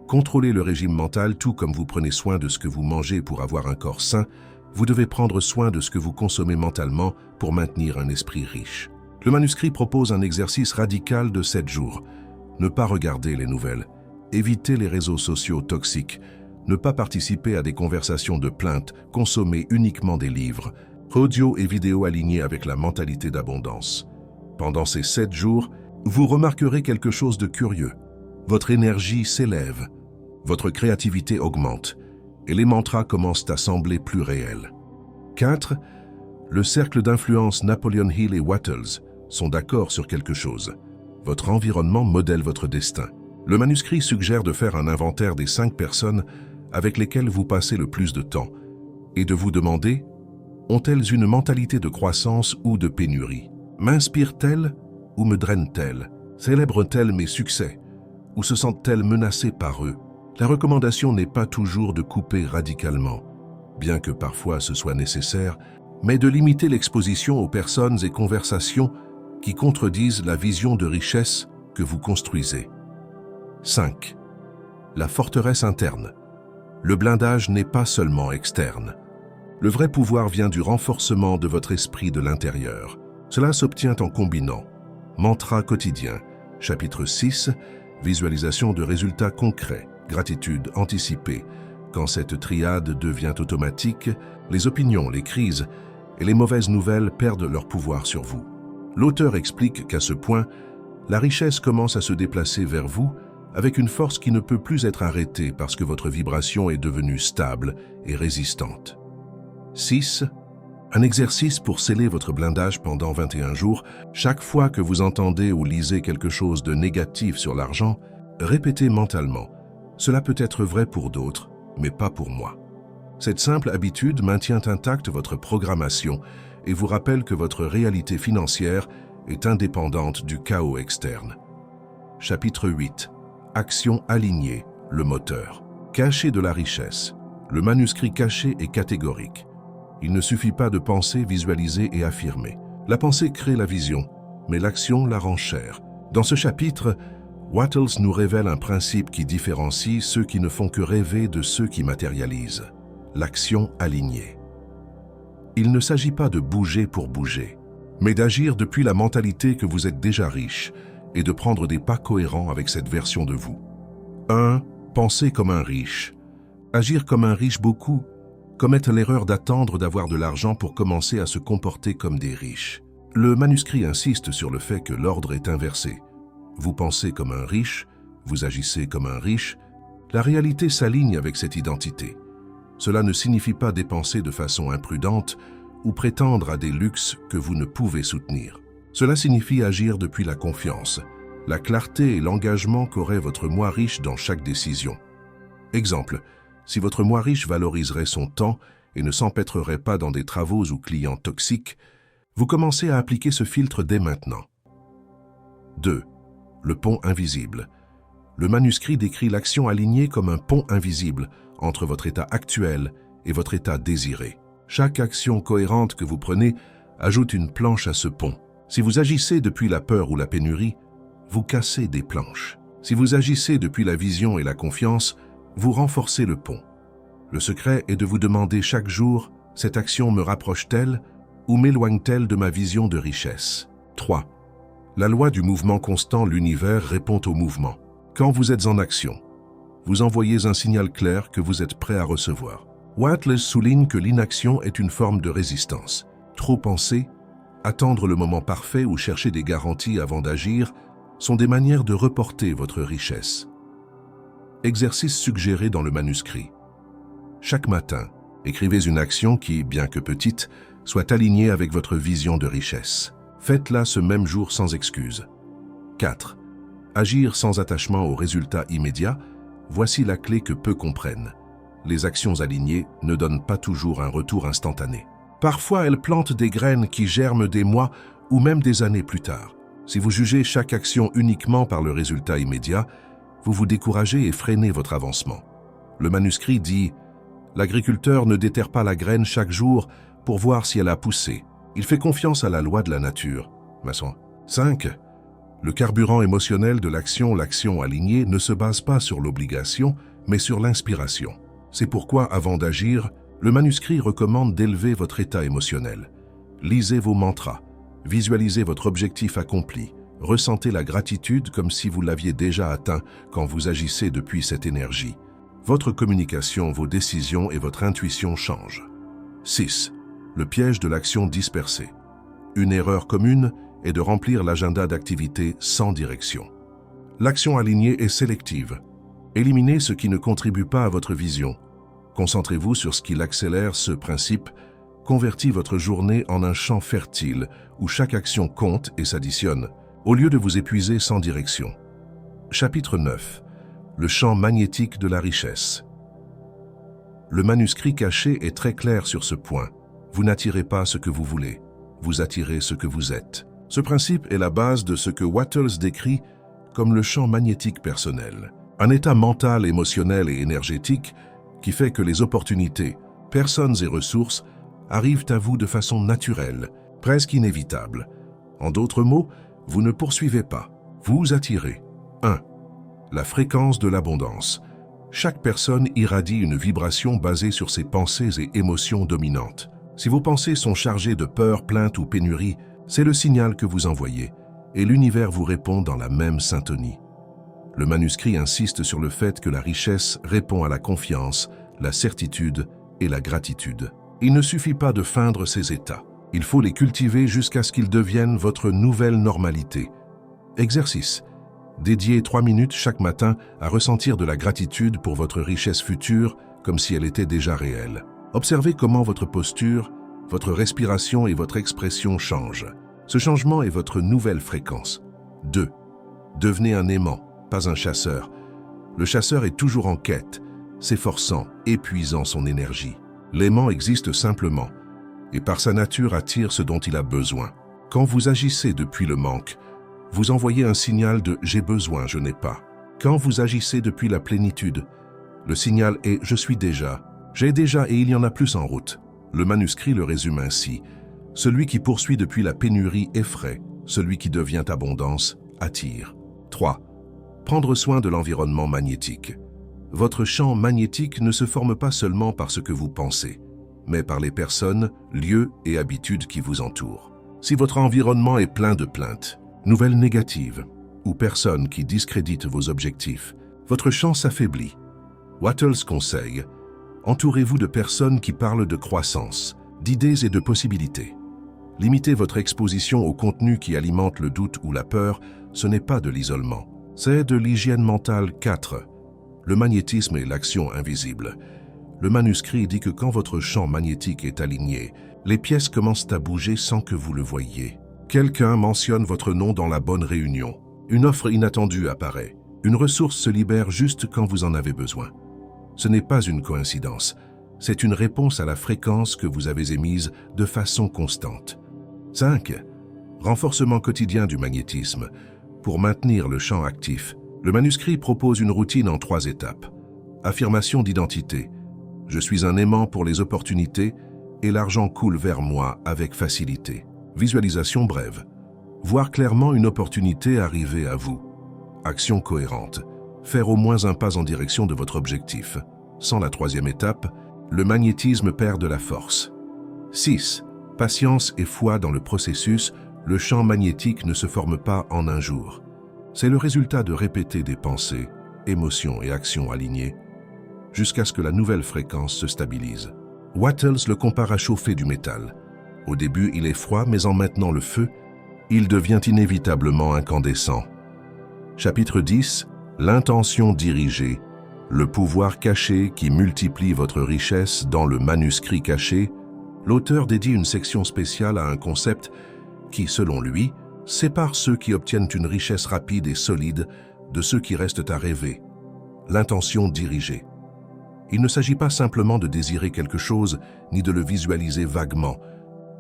Contrôlez le régime mental tout comme vous prenez soin de ce que vous mangez pour avoir un corps sain, vous devez prendre soin de ce que vous consommez mentalement pour maintenir un esprit riche. Le manuscrit propose un exercice radical de 7 jours. Ne pas regarder les nouvelles, éviter les réseaux sociaux toxiques, ne pas participer à des conversations de plainte, consommer uniquement des livres, audio et vidéos alignés avec la mentalité d'abondance. Pendant ces 7 jours, vous remarquerez quelque chose de curieux. Votre énergie s'élève, votre créativité augmente et les mantras commencent à sembler plus réels. 4. Le cercle d'influence Napoleon Hill et Wattles sont d'accord sur quelque chose. Votre environnement modèle votre destin. Le manuscrit suggère de faire un inventaire des 5 personnes avec lesquelles vous passez le plus de temps et de vous demander « ont-elles une mentalité de croissance ou de pénurie? M'inspirent-elles ou me drainent-elles? Célèbrent-elles mes succès ou se sentent-elles menacées par eux ?» La recommandation n'est pas toujours de couper radicalement, bien que parfois ce soit nécessaire, mais de limiter l'exposition aux personnes et conversations qui contredisent la vision de richesse que vous construisez. 5. La forteresse interne. Le blindage n'est pas seulement externe. Le vrai pouvoir vient du renforcement de votre esprit de l'intérieur. Cela s'obtient en combinant mantra quotidien, chapitre 6, visualisation de résultats concrets, gratitude anticipée. Quand cette triade devient automatique, les opinions, les crises et les mauvaises nouvelles perdent leur pouvoir sur vous. L'auteur explique qu'à ce point, la richesse commence à se déplacer vers vous avec une force qui ne peut plus être arrêtée parce que votre vibration est devenue stable et résistante. 6. Un exercice pour sceller votre blindage pendant 21 jours. Chaque fois que vous entendez ou lisez quelque chose de négatif sur l'argent, répétez mentalement « Cela peut être vrai pour d'autres, mais pas pour moi ». Cette simple habitude maintient intacte votre programmation et vous rappelle que votre réalité financière est indépendante du chaos externe. Chapitre 8. Action alignée, le moteur. Cacher de la richesse. Le manuscrit caché est catégorique. Il ne suffit pas de penser, visualiser et affirmer. La pensée crée la vision, mais l'action la rend chère. Dans ce chapitre, Wattles nous révèle un principe qui différencie ceux qui ne font que rêver de ceux qui matérialisent. L'action alignée. Il ne s'agit pas de bouger pour bouger, mais d'agir depuis la mentalité que vous êtes déjà riche et de prendre des pas cohérents avec cette version de vous. 1. Penser comme un riche. Agir comme un riche, beaucoup commettent l'erreur d'attendre d'avoir de l'argent pour commencer à se comporter comme des riches. Le manuscrit insiste sur le fait que l'ordre est inversé. Vous pensez comme un riche, vous agissez comme un riche, la réalité s'aligne avec cette identité. Cela ne signifie pas dépenser de façon imprudente ou prétendre à des luxes que vous ne pouvez soutenir. Cela signifie agir depuis la confiance, la clarté et l'engagement qu'aurait votre moi riche dans chaque décision. Exemple, si votre moi riche valoriserait son temps et ne s'empêtrerait pas dans des travaux ou clients toxiques, vous commencez à appliquer ce filtre dès maintenant. 2. Le pont invisible. Le manuscrit décrit l'action alignée comme un pont invisible entre votre état actuel et votre état désiré. Chaque action cohérente que vous prenez ajoute une planche à ce pont. Si vous agissez depuis la peur ou la pénurie, vous cassez des planches. Si vous agissez depuis la vision et la confiance, vous renforcez le pont. Le secret est de vous demander chaque jour, cette action me rapproche-t-elle ou m'éloigne-t-elle de ma vision de richesse? 3. La loi du mouvement constant, l'univers répond au mouvement. Quand vous êtes en action, vous envoyez un signal clair que vous êtes prêt à recevoir. Wattles souligne que l'inaction est une forme de résistance. Trop penser, attendre le moment parfait ou chercher des garanties avant d'agir sont des manières de reporter votre richesse. Exercice suggéré dans le manuscrit. Chaque matin, écrivez une action qui, bien que petite, soit alignée avec votre vision de richesse. Faites-la ce même jour sans excuse. 4. Agir sans attachement aux résultats immédiats, voici la clé que peu comprennent. Les actions alignées ne donnent pas toujours un retour instantané. Parfois, elles plantent des graines qui germent des mois ou même des années plus tard. Si vous jugez chaque action uniquement par le résultat immédiat, vous vous découragez et freinez votre avancement. Le manuscrit dit « L'agriculteur ne déterre pas la graine chaque jour pour voir si elle a poussé. Il fait confiance à la loi de la nature. » Masson. 5. Le carburant émotionnel de l'action alignée, ne se base pas sur l'obligation, mais sur l'inspiration. C'est pourquoi, avant d'agir, le manuscrit recommande d'élever votre état émotionnel. Lisez vos mantras, visualisez votre objectif accompli, ressentez la gratitude comme si vous l'aviez déjà atteint quand vous agissez depuis cette énergie. Votre communication, vos décisions et votre intuition changent. 6. Le piège de l'action dispersée. Une erreur commune est de remplir l'agenda d'activités sans direction. L'action alignée est sélective. Éliminez ce qui ne contribue pas à votre vision. Concentrez-vous sur ce qui l'accélère. Ce principe convertit votre journée en un champ fertile où chaque action compte et s'additionne, au lieu de vous épuiser sans direction. Chapitre 9. Le champ magnétique de la richesse. Le manuscrit caché est très clair sur ce point. Vous n'attirez pas ce que vous voulez, vous attirez ce que vous êtes. Ce principe est la base de ce que Wattles décrit comme le champ magnétique personnel. Un état mental, émotionnel et énergétique qui fait que les opportunités, personnes et ressources arrivent à vous de façon naturelle, presque inévitable. En d'autres mots, vous ne poursuivez pas, vous attirez. 1. La fréquence de l'abondance. Chaque personne irradie une vibration basée sur ses pensées et émotions dominantes. Si vos pensées sont chargées de peur, plainte ou pénurie, c'est le signal que vous envoyez, et l'univers vous répond dans la même syntonie. Le manuscrit insiste sur le fait que la richesse répond à la confiance, la certitude et la gratitude. Il ne suffit pas de feindre ces états. Il faut les cultiver jusqu'à ce qu'ils deviennent votre nouvelle normalité. Exercice. Dédiez 3 minutes chaque matin à ressentir de la gratitude pour votre richesse future comme si elle était déjà réelle. Observez comment votre posture, votre respiration et votre expression changent. Ce changement est votre nouvelle fréquence. 2. Devenez un aimant, pas un chasseur. Le chasseur est toujours en quête, s'efforçant, épuisant son énergie. L'aimant existe simplement, et par sa nature attire ce dont il a besoin. Quand vous agissez depuis le manque, vous envoyez un signal de « j'ai besoin, je n'ai pas ». Quand vous agissez depuis la plénitude, le signal est « je suis déjà ». J'ai déjà et il y en a plus en route. Le manuscrit le résume ainsi. Celui qui poursuit depuis la pénurie effraie, celui qui devient abondance attire. 3. Prendre soin de l'environnement magnétique. Votre champ magnétique ne se forme pas seulement par ce que vous pensez. mais par les personnes, lieux et habitudes qui vous entourent. Si votre environnement est plein de plaintes, nouvelles négatives ou personnes qui discréditent vos objectifs, votre champ s'affaiblit. Wattles conseille: entourez-vous de personnes qui parlent de croissance, d'idées et de possibilités. Limitez votre exposition au contenu qui alimente le doute ou la peur, ce n'est pas de l'isolement. C'est de l'hygiène mentale. 4. Le magnétisme et l'action invisible. Le manuscrit dit que quand votre champ magnétique est aligné, les pièces commencent à bouger sans que vous le voyiez. Quelqu'un mentionne votre nom dans la bonne réunion. Une offre inattendue apparaît. Une ressource se libère juste quand vous en avez besoin. Ce n'est pas une coïncidence. C'est une réponse à la fréquence que vous avez émise de façon constante. 5. Renforcement quotidien du magnétisme. Pour maintenir le champ actif, le manuscrit propose une routine en 3 étapes. Affirmation d'identité. Je suis un aimant pour les opportunités et l'argent coule vers moi avec facilité. Visualisation brève. Voir clairement une opportunité arriver à vous. Action cohérente. Faire au moins un pas en direction de votre objectif. Sans la 3e étape, le magnétisme perd de la force. 6. Patience et foi dans le processus. Le champ magnétique ne se forme pas en un jour. C'est le résultat de répéter des pensées, émotions et actions alignées, jusqu'à ce que la nouvelle fréquence se stabilise. Wattles le compare à chauffer du métal. Au début, il est froid, mais en maintenant le feu, il devient inévitablement incandescent. Chapitre 10. L'intention dirigée. Le pouvoir caché qui multiplie votre richesse dans le manuscrit caché. L'auteur dédie une section spéciale à un concept qui, selon lui, sépare ceux qui obtiennent une richesse rapide et solide de ceux qui restent à rêver. L'intention dirigée. Il ne s'agit pas simplement de désirer quelque chose ni de le visualiser vaguement,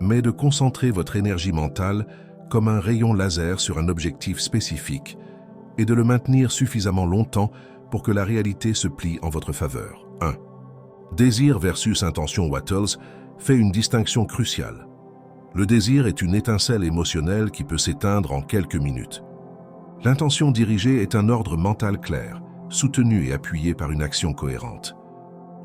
mais de concentrer votre énergie mentale comme un rayon laser sur un objectif spécifique et de le maintenir suffisamment longtemps pour que la réalité se plie en votre faveur. 1. Désir versus intention. Wattles fait une distinction cruciale. Le désir est une étincelle émotionnelle qui peut s'éteindre en quelques minutes. L'intention dirigée est un ordre mental clair, soutenu et appuyé par une action cohérente.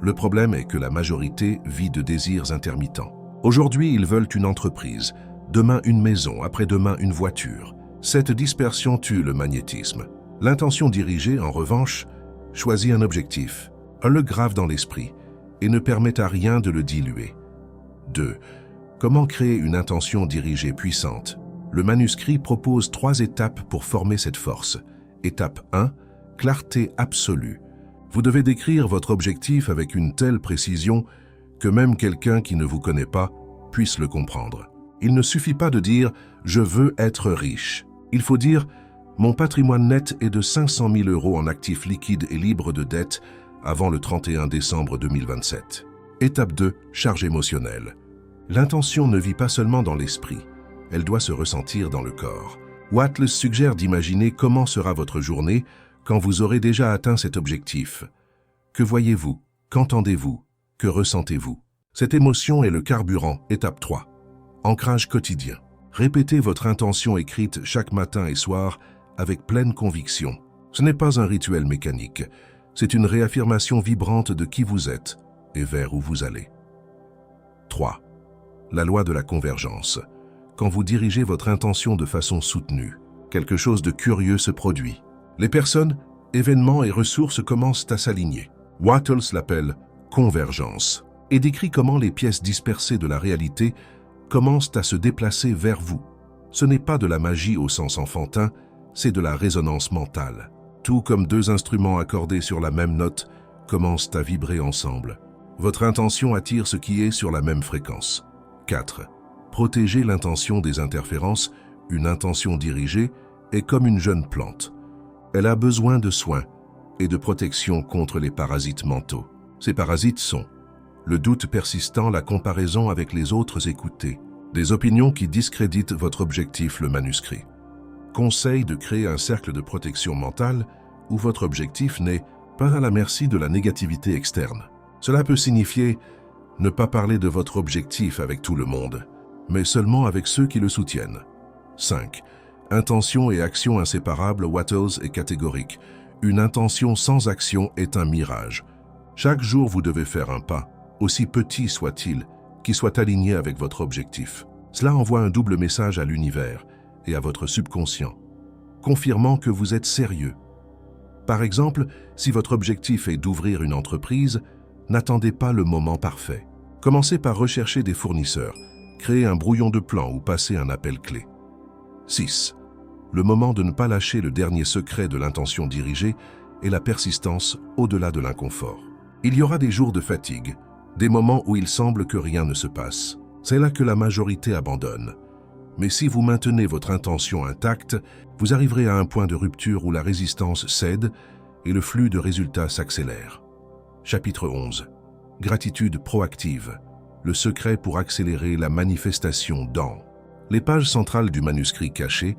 Le problème est que la majorité vit de désirs intermittents. Aujourd'hui, ils veulent une entreprise, demain une maison, après-demain une voiture. Cette dispersion tue le magnétisme. L'intention dirigée, en revanche, choisit un objectif, le grave dans l'esprit, et ne permet à rien de le diluer. 2. Comment créer une intention dirigée puissante? Le manuscrit propose 3 étapes pour former cette force. Étape 1. Clarté absolue. Vous devez décrire votre objectif avec une telle précision que même quelqu'un qui ne vous connaît pas puisse le comprendre. Il ne suffit pas de dire « je veux être riche ». Il faut dire « mon patrimoine net est de 500 000 € en actifs liquides et libres de dettes avant le 31 décembre 2027 ». Étape 2. Charge émotionnelle. L'intention ne vit pas seulement dans l'esprit, elle doit se ressentir dans le corps. Wattles suggère d'imaginer comment sera votre journée quand vous aurez déjà atteint cet objectif. Que voyez-vous? Qu'entendez-vous? Que ressentez-vous? Cette émotion est le carburant. Étape 3. Ancrage quotidien. Répétez votre intention écrite chaque matin et soir avec pleine conviction. Ce n'est pas un rituel mécanique, c'est une réaffirmation vibrante de qui vous êtes et vers où vous allez. 3. La loi de la convergence. Quand vous dirigez votre intention de façon soutenue, quelque chose de curieux se produit. Les personnes, événements et ressources commencent à s'aligner. Wattles l'appelle « convergence » et décrit comment les pièces dispersées de la réalité commencent à se déplacer vers vous. Ce n'est pas de la magie au sens enfantin, c'est de la résonance mentale. Tout comme 2 instruments accordés sur la même note commencent à vibrer ensemble. Votre intention attire ce qui est sur la même fréquence. 4. Protégez l'intention des interférences. Une intention dirigée est comme une jeune plante. Elle a besoin de soins et de protection contre les parasites mentaux. Ces parasites sont le doute persistant, la comparaison avec les autres écoutés, des opinions qui discréditent votre objectif, le manuscrit. Conseil de créer un cercle de protection mentale où votre objectif n'est pas à la merci de la négativité externe. Cela peut signifier ne pas parler de votre objectif avec tout le monde, mais seulement avec ceux qui le soutiennent. 5. Intention et action inséparables. Wattles est catégorique. Une intention sans action est un mirage. Chaque jour, vous devez faire un pas, aussi petit soit-il, qui soit aligné avec votre objectif. Cela envoie un double message à l'univers et à votre subconscient, confirmant que vous êtes sérieux. Par exemple, si votre objectif est d'ouvrir une entreprise, n'attendez pas le moment parfait. Commencez par rechercher des fournisseurs, créer un brouillon de plan ou passer un appel clé. 6. Le moment de ne pas lâcher le dernier secret de l'intention dirigée est la persistance au-delà de l'inconfort. Il y aura des jours de fatigue, des moments où il semble que rien ne se passe. C'est là que la majorité abandonne. Mais si vous maintenez votre intention intacte, vous arriverez à un point de rupture où la résistance cède et le flux de résultats s'accélère. Chapitre 11. Gratitude proactive. Le secret pour accélérer la manifestation dans. Les pages centrales du manuscrit caché,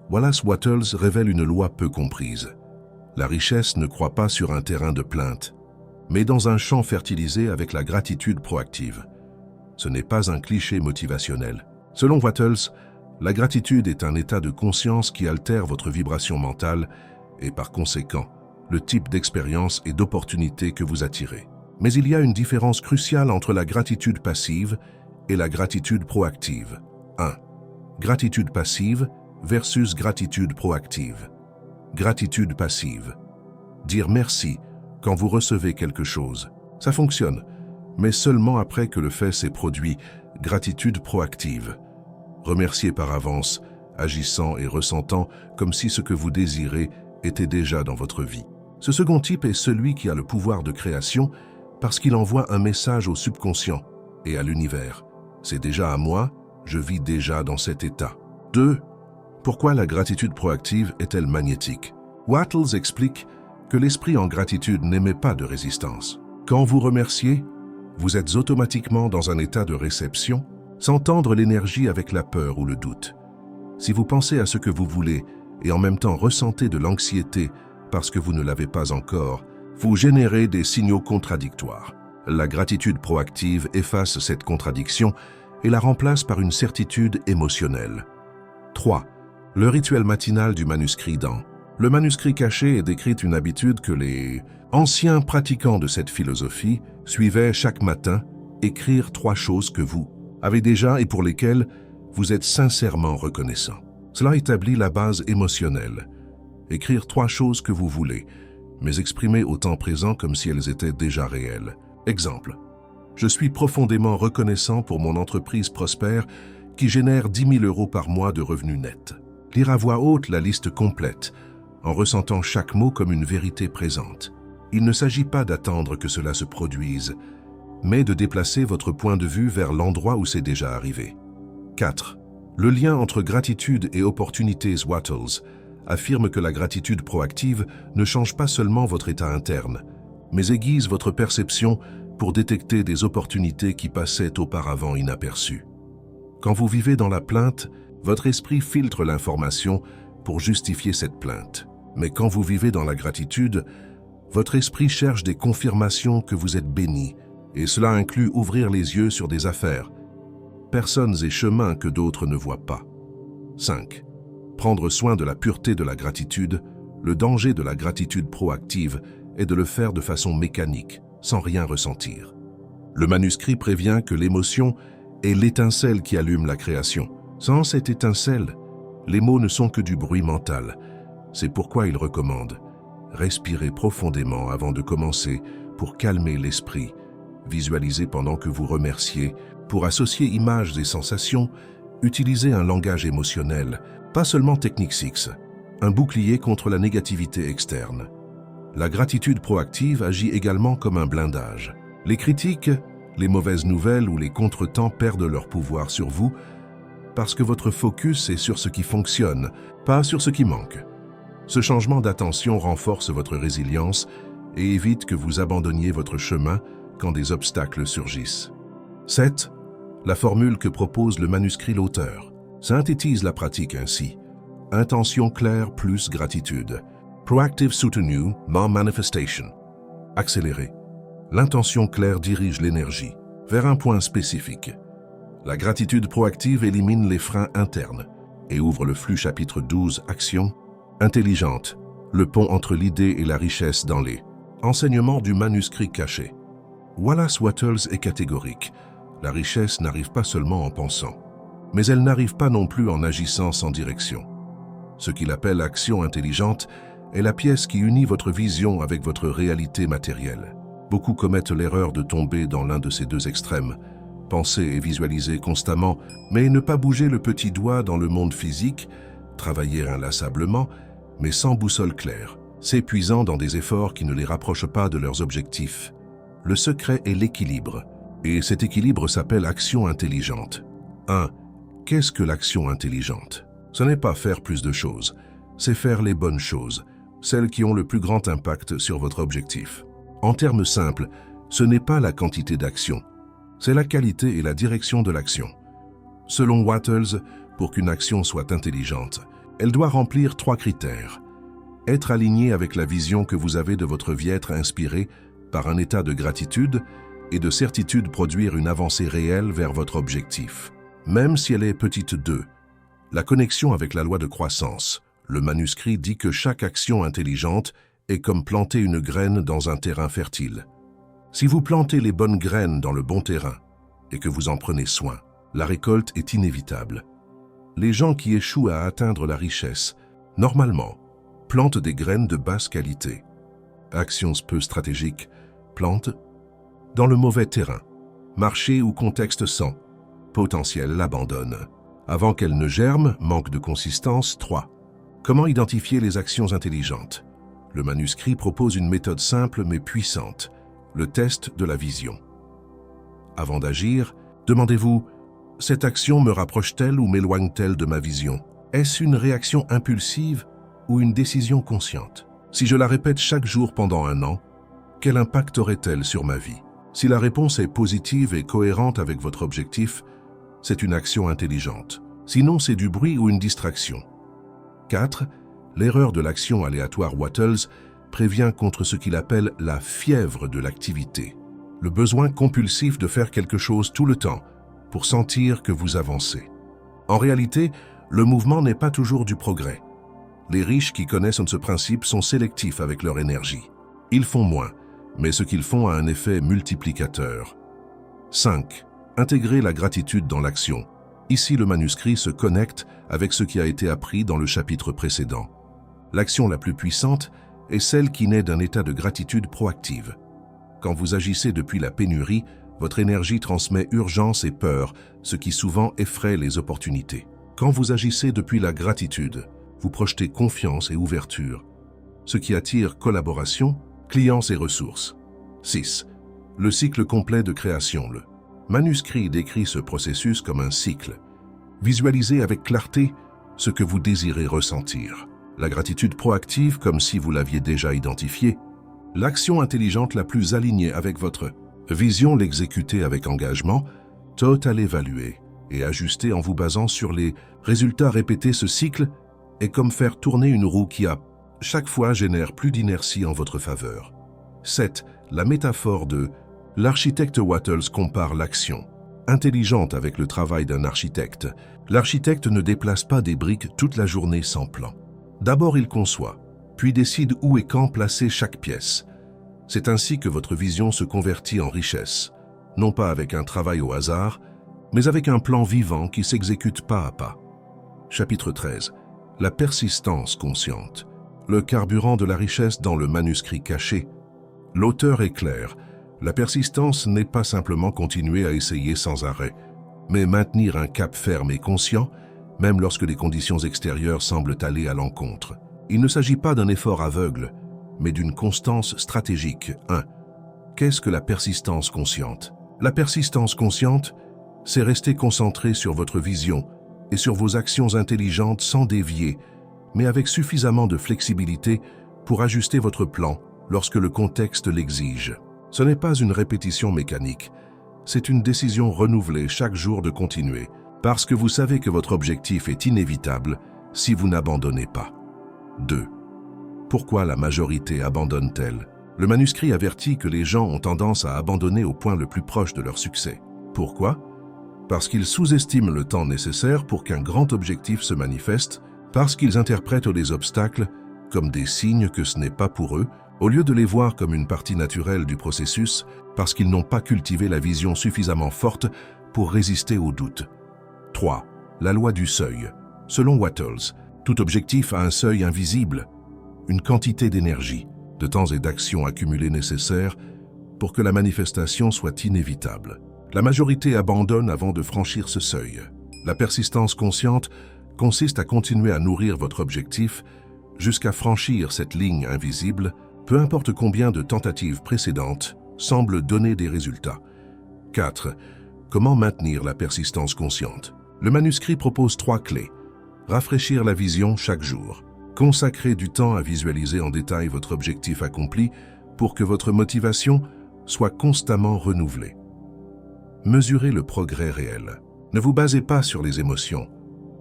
Wallace Wattles révèle une loi peu comprise. La richesse ne croît pas sur un terrain de plainte, mais dans un champ fertilisé avec la gratitude proactive. Ce n'est pas un cliché motivationnel. Selon Wattles, la gratitude est un état de conscience qui altère votre vibration mentale et par conséquent, le type d'expérience et d'opportunité que vous attirez. Mais il y a une différence cruciale entre la gratitude passive et la gratitude proactive. 1. Gratitude passive versus gratitude proactive. Gratitude passive. Dire merci quand vous recevez quelque chose. Ça fonctionne, mais seulement après que le fait s'est produit. Gratitude proactive. Remercier par avance, agissant et ressentant comme si ce que vous désirez était déjà dans votre vie. Ce second type est celui qui a le pouvoir de création parce qu'il envoie un message au subconscient et à l'univers. C'est déjà à moi, je vis déjà dans cet état. 2. Pourquoi la gratitude proactive est-elle magnétique? Wattles explique que l'esprit en gratitude n'émet pas de résistance. Quand vous remerciez, vous êtes automatiquement dans un état de réception, sans tendre l'énergie avec la peur ou le doute. Si vous pensez à ce que vous voulez et en même temps ressentez de l'anxiété parce que vous ne l'avez pas encore, vous générez des signaux contradictoires. La gratitude proactive efface cette contradiction et la remplace par une certitude émotionnelle. 3. Le rituel matinal du manuscrit dans. Le manuscrit caché est décrite une habitude que les anciens pratiquants de cette philosophie suivaient chaque matin, écrire 3 choses que vous avez déjà et pour lesquelles vous êtes sincèrement reconnaissant. Cela établit la base émotionnelle. Écrire 3 choses que vous voulez, mais exprimer au temps présent comme si elles étaient déjà réelles. Exemple. Je suis profondément reconnaissant pour mon entreprise prospère qui génère 10 000 € par mois de revenus nets. Lire à voix haute la liste complète, en ressentant chaque mot comme une vérité présente. Il ne s'agit pas d'attendre que cela se produise, mais de déplacer votre point de vue vers l'endroit où c'est déjà arrivé. 4. Le lien entre gratitude et opportunités. Wattles affirme que la gratitude proactive ne change pas seulement votre état interne, mais aiguise votre perception pour détecter des opportunités qui passaient auparavant inaperçues. Quand vous vivez dans la plainte, votre esprit filtre l'information pour justifier cette plainte. Mais quand vous vivez dans la gratitude, votre esprit cherche des confirmations que vous êtes béni, et cela inclut ouvrir les yeux sur des affaires, personnes et chemins que d'autres ne voient pas. 5. Prendre soin de la pureté de la gratitude. Le danger de la gratitude proactive est de le faire de façon mécanique, sans rien ressentir. Le manuscrit prévient que l'émotion est l'étincelle qui allume la création. Sans cette étincelle, les mots ne sont que du bruit mental. C'est pourquoi il recommande « Respirez profondément avant de commencer pour calmer l'esprit. Visualisez pendant que vous remerciez. Pour associer images et sensations, utilisez un langage émotionnel, pas seulement technique 6, un bouclier contre la négativité externe. La gratitude proactive agit également comme un blindage. Les critiques, les mauvaises nouvelles ou les contretemps perdent leur pouvoir sur vous parce que votre focus est sur ce qui fonctionne, pas sur ce qui manque. Ce changement d'attention renforce votre résilience et évite que vous abandonniez votre chemin quand des obstacles surgissent. 7. La formule que propose le manuscrit l'auteur synthétise la pratique ainsi. Intention claire plus gratitude. Proactive soutenu, manifestation. Accéléré. L'intention claire dirige l'énergie vers un point spécifique. La gratitude proactive élimine les freins internes et ouvre le flux. Chapitre 12. Action intelligente. Le pont entre l'idée et la richesse dans les enseignements du manuscrit caché. Wallace Wattles est catégorique. La richesse n'arrive pas seulement en pensant, mais elle n'arrive pas non plus en agissant sans direction. Ce qu'il appelle action intelligente est la pièce qui unit votre vision avec votre réalité matérielle. Beaucoup commettent l'erreur de tomber dans l'un de ces deux extrêmes, penser et visualiser constamment, mais ne pas bouger le petit doigt dans le monde physique, travailler inlassablement, mais sans boussole claire, s'épuisant dans des efforts qui ne les rapprochent pas de leurs objectifs. Le secret est l'équilibre, et cet équilibre s'appelle action intelligente. 1. Qu'est-ce que l'action intelligente? Ce n'est pas faire plus de choses, c'est faire les bonnes choses, celles qui ont le plus grand impact sur votre objectif. En termes simples, ce n'est pas la quantité d'action, c'est la qualité et la direction de l'action. Selon Wattles, pour qu'une action soit intelligente, elle doit remplir 3 critères. Être alignée avec la vision que vous avez de votre vie-être inspirée par un état de gratitude et de certitude produire une avancée réelle vers votre objectif. Même si elle est petite 2, la connexion avec la loi de croissance. Le manuscrit dit que chaque action intelligente est comme planter une graine dans un terrain fertile. Si vous plantez les bonnes graines dans le bon terrain et que vous en prenez soin, la récolte est inévitable. Les gens qui échouent à atteindre la richesse, normalement, plantent des graines de basse qualité. Actions peu stratégiques, plantent dans le mauvais terrain. Marché ou contexte sans, potentiel l'abandonne. Avant qu'elle ne germe, manque de consistance. 3. Comment identifier les actions intelligentes? Le manuscrit propose une méthode simple mais puissante, le test de la vision. Avant d'agir, demandez-vous, cette action me rapproche-t-elle ou m'éloigne-t-elle de ma vision? Est-ce une réaction impulsive ou une décision consciente? Si je la répète chaque jour pendant 1 an, quel impact aurait-elle sur ma vie? Si la réponse est positive et cohérente avec votre objectif, c'est une action intelligente. Sinon, c'est du bruit ou une distraction. 4. L'erreur de l'action aléatoire. Wattles prévient contre ce qu'il appelle la fièvre de l'activité, le besoin compulsif de faire quelque chose tout le temps pour sentir que vous avancez. En réalité, le mouvement n'est pas toujours du progrès. Les riches qui connaissent ce principe sont sélectifs avec leur énergie. Ils font moins, mais ce qu'ils font a un effet multiplicateur. 5. Intégrer la gratitude dans l'action. Ici, le manuscrit se connecte avec ce qui a été appris dans le chapitre précédent. L'action la plus puissante est celle qui naît d'un état de gratitude proactive. Quand vous agissez depuis la pénurie, votre énergie transmet urgence et peur, ce qui souvent effraie les opportunités. Quand vous agissez depuis la gratitude, vous projetez confiance et ouverture, ce qui attire collaboration, clients et ressources. 6. Le cycle complet de création. Le manuscrit décrit ce processus comme un cycle. Visualisez avec clarté ce que vous désirez ressentir. La gratitude proactive comme si vous l'aviez déjà identifiée. L'action intelligente la plus alignée avec votre vision, l'exécuter avec engagement, total évaluer et ajuster en vous basant sur les résultats répétés. Ce cycle est comme faire tourner une roue qui chaque fois génère plus d'inertie en votre faveur. 7. La métaphore de l'architecte. Wattles compare l'action intelligente avec le travail d'un architecte. L'architecte ne déplace pas des briques toute la journée sans plan. D'abord, il conçoit, puis décide où et quand placer chaque pièce. C'est ainsi que votre vision se convertit en richesse, non pas avec un travail au hasard, mais avec un plan vivant qui s'exécute pas à pas. Chapitre 13. La persistance consciente. Le carburant de la richesse dans le manuscrit caché. L'auteur est clair. La persistance n'est pas simplement continuer à essayer sans arrêt, mais maintenir un cap ferme et conscient, même lorsque les conditions extérieures semblent aller à l'encontre. Il ne s'agit pas d'un effort aveugle, mais d'une constance stratégique. 1. Qu'est-ce que la persistance consciente? La persistance consciente, c'est rester concentré sur votre vision et sur vos actions intelligentes sans dévier, mais avec suffisamment de flexibilité pour ajuster votre plan lorsque le contexte l'exige. Ce n'est pas une répétition mécanique, c'est une décision renouvelée chaque jour de continuer, parce que vous savez que votre objectif est inévitable si vous n'abandonnez pas. 2. Pourquoi la majorité abandonne-t-elle? Le manuscrit avertit que les gens ont tendance à abandonner au point le plus proche de leur succès. Pourquoi? Parce qu'ils sous-estiment le temps nécessaire pour qu'un grand objectif se manifeste, parce qu'ils interprètent les obstacles comme des signes que ce n'est pas pour eux, au lieu de les voir comme une partie naturelle du processus, parce qu'ils n'ont pas cultivé la vision suffisamment forte pour résister aux doutes. 3. La loi du seuil. Selon Wattles, tout objectif a un seuil invisible, une quantité d'énergie, de temps et d'action accumulés nécessaires pour que la manifestation soit inévitable. La majorité abandonne avant de franchir ce seuil. La persistance consciente consiste à continuer à nourrir votre objectif jusqu'à franchir cette ligne invisible, peu importe combien de tentatives précédentes semblent donner des résultats. 4. Comment maintenir la persistance consciente? Le manuscrit propose 3 clés. Rafraîchir la vision chaque jour. Consacrer du temps à visualiser en détail votre objectif accompli pour que votre motivation soit constamment renouvelée. Mesurez le progrès réel. Ne vous basez pas sur les émotions,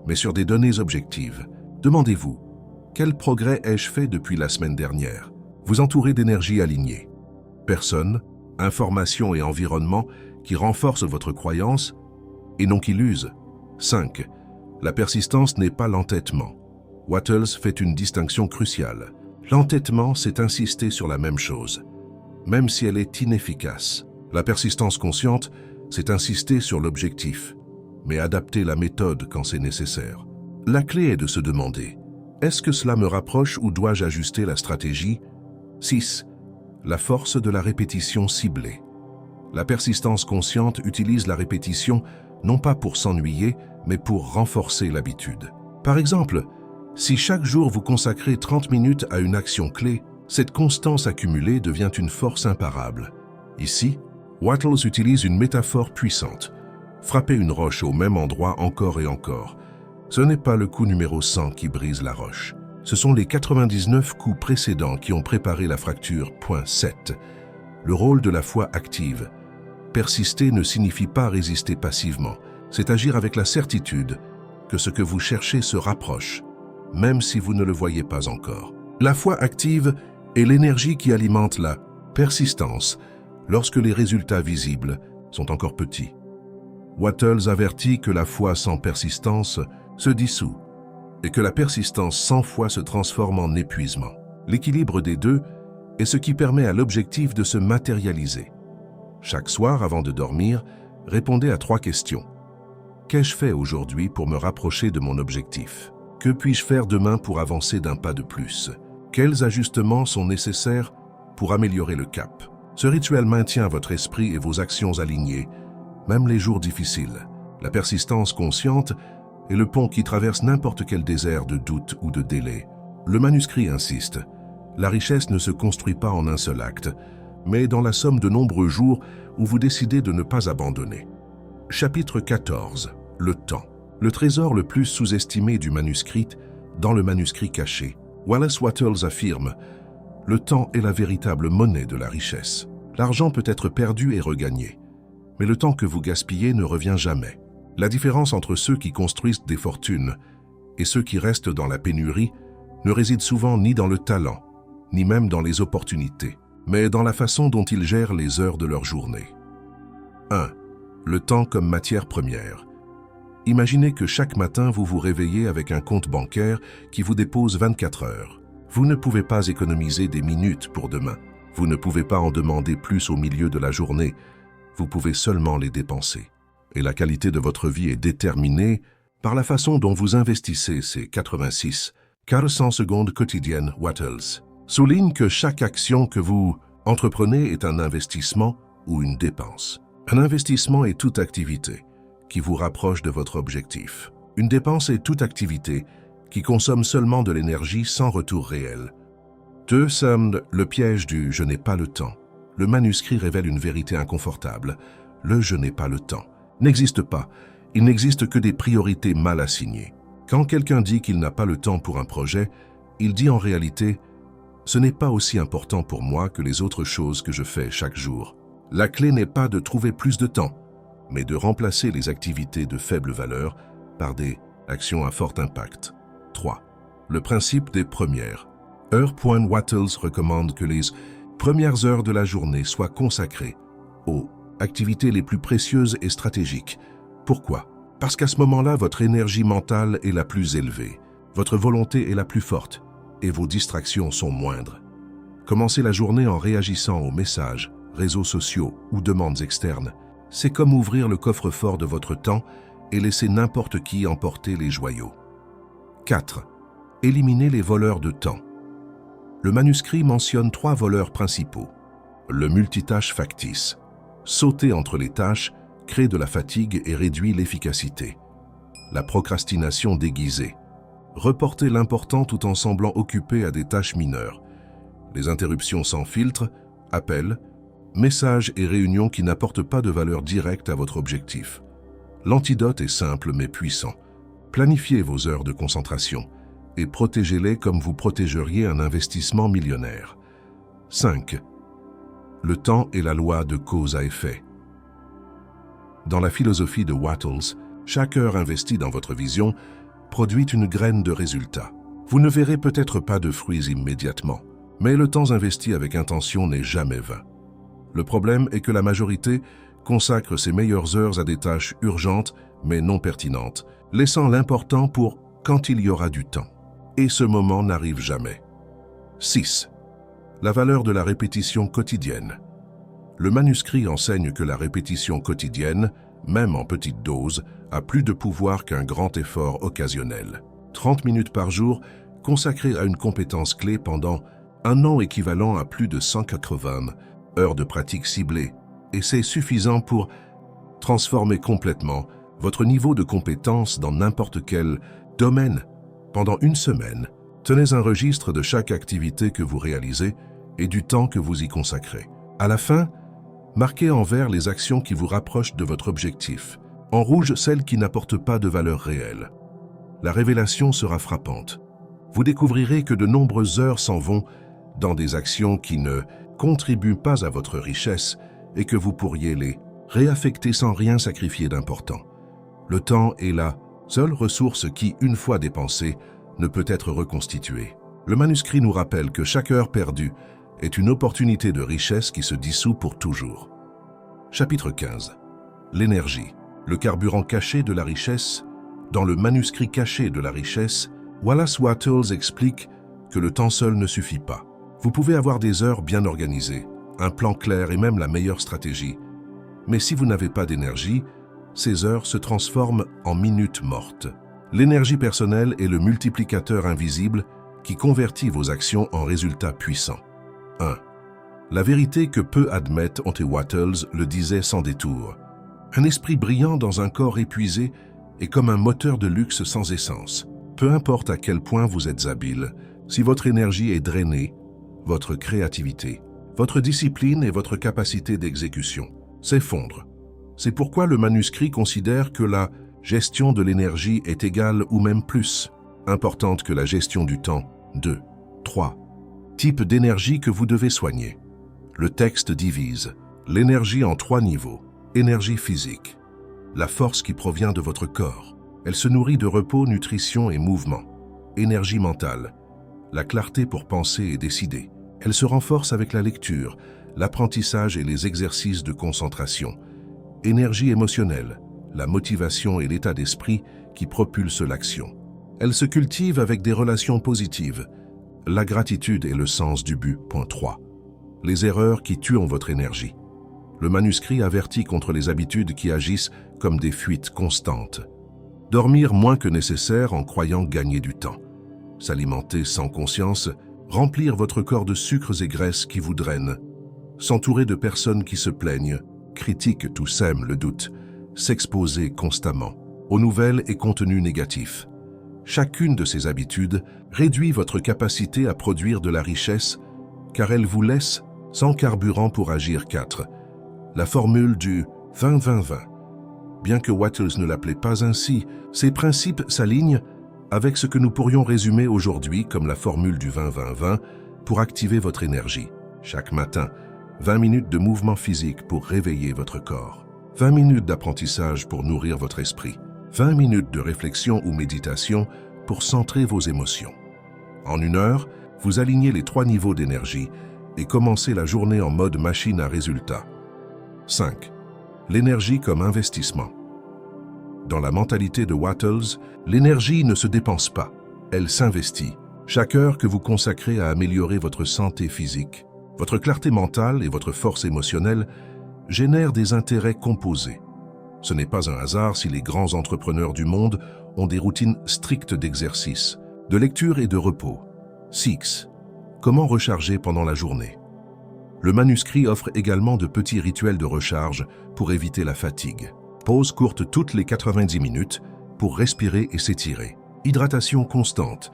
mais sur des données objectives. Demandez-vous, quel progrès ai-je fait depuis la semaine dernière? Vous entourez d'énergie alignée. Personnes, informations et environnement qui renforcent votre croyance et non qui l'usent. 5. La persistance n'est pas l'entêtement. Wattles fait une distinction cruciale. L'entêtement, c'est insister sur la même chose, même si elle est inefficace. La persistance consciente, c'est insister sur l'objectif, mais adapter la méthode quand c'est nécessaire. La clé est de se demander, est-ce que cela me rapproche ou dois-je ajuster la stratégie? 6. La force de la répétition ciblée. La persistance consciente utilise la répétition non pas pour s'ennuyer, mais pour renforcer l'habitude. Par exemple, si chaque jour vous consacrez 30 minutes à une action clé, cette constance accumulée devient une force imparable. Ici, Wattles utilise une métaphore puissante. Frapper une roche au même endroit encore et encore. Ce n'est pas le coup numéro 100 qui brise la roche. Ce sont les 99 coups précédents qui ont préparé la fracture. Point 7. Le rôle de la foi active. Persister ne signifie pas résister passivement. C'est agir avec la certitude que ce que vous cherchez se rapproche, même si vous ne le voyez pas encore. La foi active est l'énergie qui alimente la persistance lorsque les résultats visibles sont encore petits. Wattles avertit que la foi sans persistance se dissout et que la persistance sans foi se transforme en épuisement. L'équilibre des deux est ce qui permet à l'objectif de se matérialiser. Chaque soir, avant de dormir, répondez à 3 questions. Qu'ai-je fait aujourd'hui pour me rapprocher de mon objectif? Que puis-je faire demain pour avancer d'un pas de plus? Quels ajustements sont nécessaires pour améliorer le cap? Ce rituel maintient votre esprit et vos actions alignées, même les jours difficiles. La persistance consciente est le pont qui traverse n'importe quel désert de doute ou de délai. Le manuscrit insiste. La richesse ne se construit pas en un seul acte, mais dans la somme de nombreux jours où vous décidez de ne pas abandonner. Chapitre 14. Le temps. Le trésor le plus sous-estimé du manuscrit, dans le manuscrit caché. Wallace Wattles affirme « Le temps est la véritable monnaie de la richesse. L'argent peut être perdu et regagné, mais le temps que vous gaspillez ne revient jamais. La différence entre ceux qui construisent des fortunes et ceux qui restent dans la pénurie ne réside souvent ni dans le talent, ni même dans les opportunités, mais dans la façon dont ils gèrent les heures de leur journée. 1. Le temps comme matière première. Imaginez que chaque matin vous vous réveillez avec un compte bancaire qui vous dépose 24 heures. Vous ne pouvez pas économiser des minutes pour demain. Vous ne pouvez pas en demander plus au milieu de la journée. Vous pouvez seulement les dépenser. Et la qualité de votre vie est déterminée par la façon dont vous investissez ces 400 secondes quotidiennes. Wattles souligne que chaque action que vous entreprenez est un investissement ou une dépense. Un investissement est toute activité qui vous rapproche de votre objectif. Une dépense est toute activité qui consomme seulement de l'énergie sans retour réel. 2. Le piège du « je n'ai pas le temps ». Le manuscrit révèle une vérité inconfortable. Le « je n'ai pas le temps » n'existe pas. Il n'existe que des priorités mal assignées. Quand quelqu'un dit qu'il n'a pas le temps pour un projet, il dit en réalité « ce n'est pas aussi important pour moi que les autres choses que je fais chaque jour ». La clé n'est pas de trouver plus de temps, mais de remplacer les activités de faible valeur par des actions à fort impact. 3. Le principe des premières heures. Wattles recommande que les premières heures de la journée soient consacrées aux activités les plus précieuses et stratégiques. Pourquoi? Parce qu'à ce moment-là, votre énergie mentale est la plus élevée, votre volonté est la plus forte et vos distractions sont moindres. Commencer la journée en réagissant aux messages, réseaux sociaux ou demandes externes, c'est comme ouvrir le coffre-fort de votre temps et laisser n'importe qui emporter les joyaux. 4. Éliminez les voleurs de temps. Le manuscrit mentionne 3 voleurs principaux. Le multitâche factice. Sauter entre les tâches crée de la fatigue et réduit l'efficacité. La procrastination déguisée. Reporter l'important tout en semblant occupé à des tâches mineures. Les interruptions sans filtre, appels, messages et réunions qui n'apportent pas de valeur directe à votre objectif. L'antidote est simple mais puissant. Planifiez vos heures de concentration et protégez-les comme vous protégeriez un investissement millionnaire. 5. Le temps est la loi de cause à effet. Dans la philosophie de Wattles, chaque heure investie dans votre vision produit une graine de résultat. Vous ne verrez peut-être pas de fruits immédiatement, mais le temps investi avec intention n'est jamais vain. Le problème est que la majorité consacre ses meilleures heures à des tâches urgentes mais non pertinentes, laissant l'important pour quand il y aura du temps. Et ce moment n'arrive jamais. 6. La valeur de la répétition quotidienne. Le manuscrit enseigne que la répétition quotidienne, même en petite dose, a plus de pouvoir qu'un grand effort occasionnel. 30 minutes par jour consacrées à une compétence clé pendant un an équivalent à plus de 180 heures de pratique ciblée, et c'est suffisant pour transformer complètement votre niveau de compétence dans n'importe quel domaine. Pendant une semaine, tenez un registre de chaque activité que vous réalisez et du temps que vous y consacrez. À la fin, marquez en vert les actions qui vous rapprochent de votre objectif, en rouge celles qui n'apportent pas de valeur réelle. La révélation sera frappante. Vous découvrirez que de nombreuses heures s'en vont dans des actions qui ne contribuent pas à votre richesse et que vous pourriez les réaffecter sans rien sacrifier d'important. Le temps est la seule ressource qui, une fois dépensée, ne peut être reconstituée. Le manuscrit nous rappelle que chaque heure perdue est une opportunité de richesse qui se dissout pour toujours. Chapitre 15. L'énergie, le carburant caché de la richesse. Dans le manuscrit caché de la richesse, Wallace Wattles explique que le temps seul ne suffit pas. Vous pouvez avoir des heures bien organisées, un plan clair et même la meilleure stratégie. Mais si vous n'avez pas d'énergie, ces heures se transforment en minutes mortes. L'énergie personnelle est le multiplicateur invisible qui convertit vos actions en résultats puissants. 1. La vérité que peu admettent, T. Wattles le disait sans détour. Un esprit brillant dans un corps épuisé est comme un moteur de luxe sans essence. Peu importe à quel point vous êtes habile, si votre énergie est drainée, votre créativité, votre discipline et votre capacité d'exécution s'effondrent. C'est pourquoi le manuscrit considère que la gestion de l'énergie est égale ou même plus importante que la gestion du temps. 2. 3. Type d'énergie que vous devez soigner. Le texte divise l'énergie en 3 niveaux. Énergie physique, la force qui provient de votre corps. Elle se nourrit de repos, nutrition et mouvement. Énergie mentale, la clarté pour penser et décider. Elle se renforce avec la lecture, l'apprentissage et les exercices de concentration. Énergie émotionnelle, la motivation et l'état d'esprit qui propulsent l'action. Elle se cultive avec des relations positives, la gratitude et le sens du but. 3. Les erreurs qui tuent votre énergie. Le manuscrit avertit contre les habitudes qui agissent comme des fuites constantes. Dormir moins que nécessaire en croyant gagner du temps. S'alimenter sans conscience, remplir votre corps de sucres et graisses qui vous drainent. S'entourer de personnes qui se plaignent, critiquent ou sèment le doute. S'exposer constamment aux nouvelles et contenus négatifs. Chacune de ces habitudes réduit votre capacité à produire de la richesse car elle vous laisse sans carburant pour agir. 4. La formule du 20-20-20. Bien que Wattles ne l'appelait pas ainsi, ces principes s'alignent avec ce que nous pourrions résumer aujourd'hui comme la formule du 20-20-20 pour activer votre énergie. Chaque matin, 20 minutes de mouvement physique pour réveiller votre corps. 20 minutes d'apprentissage pour nourrir votre esprit. 20 minutes de réflexion ou méditation pour centrer vos émotions. En 1 heure, vous alignez les 3 niveaux d'énergie et commencez la journée en mode machine à résultats. 5. L'énergie comme investissement. Dans la mentalité de Wattles, l'énergie ne se dépense pas, elle s'investit. Chaque heure que vous consacrez à améliorer votre santé physique, votre clarté mentale et votre force émotionnelle génèrent des intérêts composés. Ce n'est pas un hasard si les grands entrepreneurs du monde ont des routines strictes d'exercice, de lecture et de repos. 6. Comment recharger pendant la journée? Le manuscrit offre également de petits rituels de recharge pour éviter la fatigue. Pause courte toutes les 90 minutes pour respirer et s'étirer. Hydratation constante,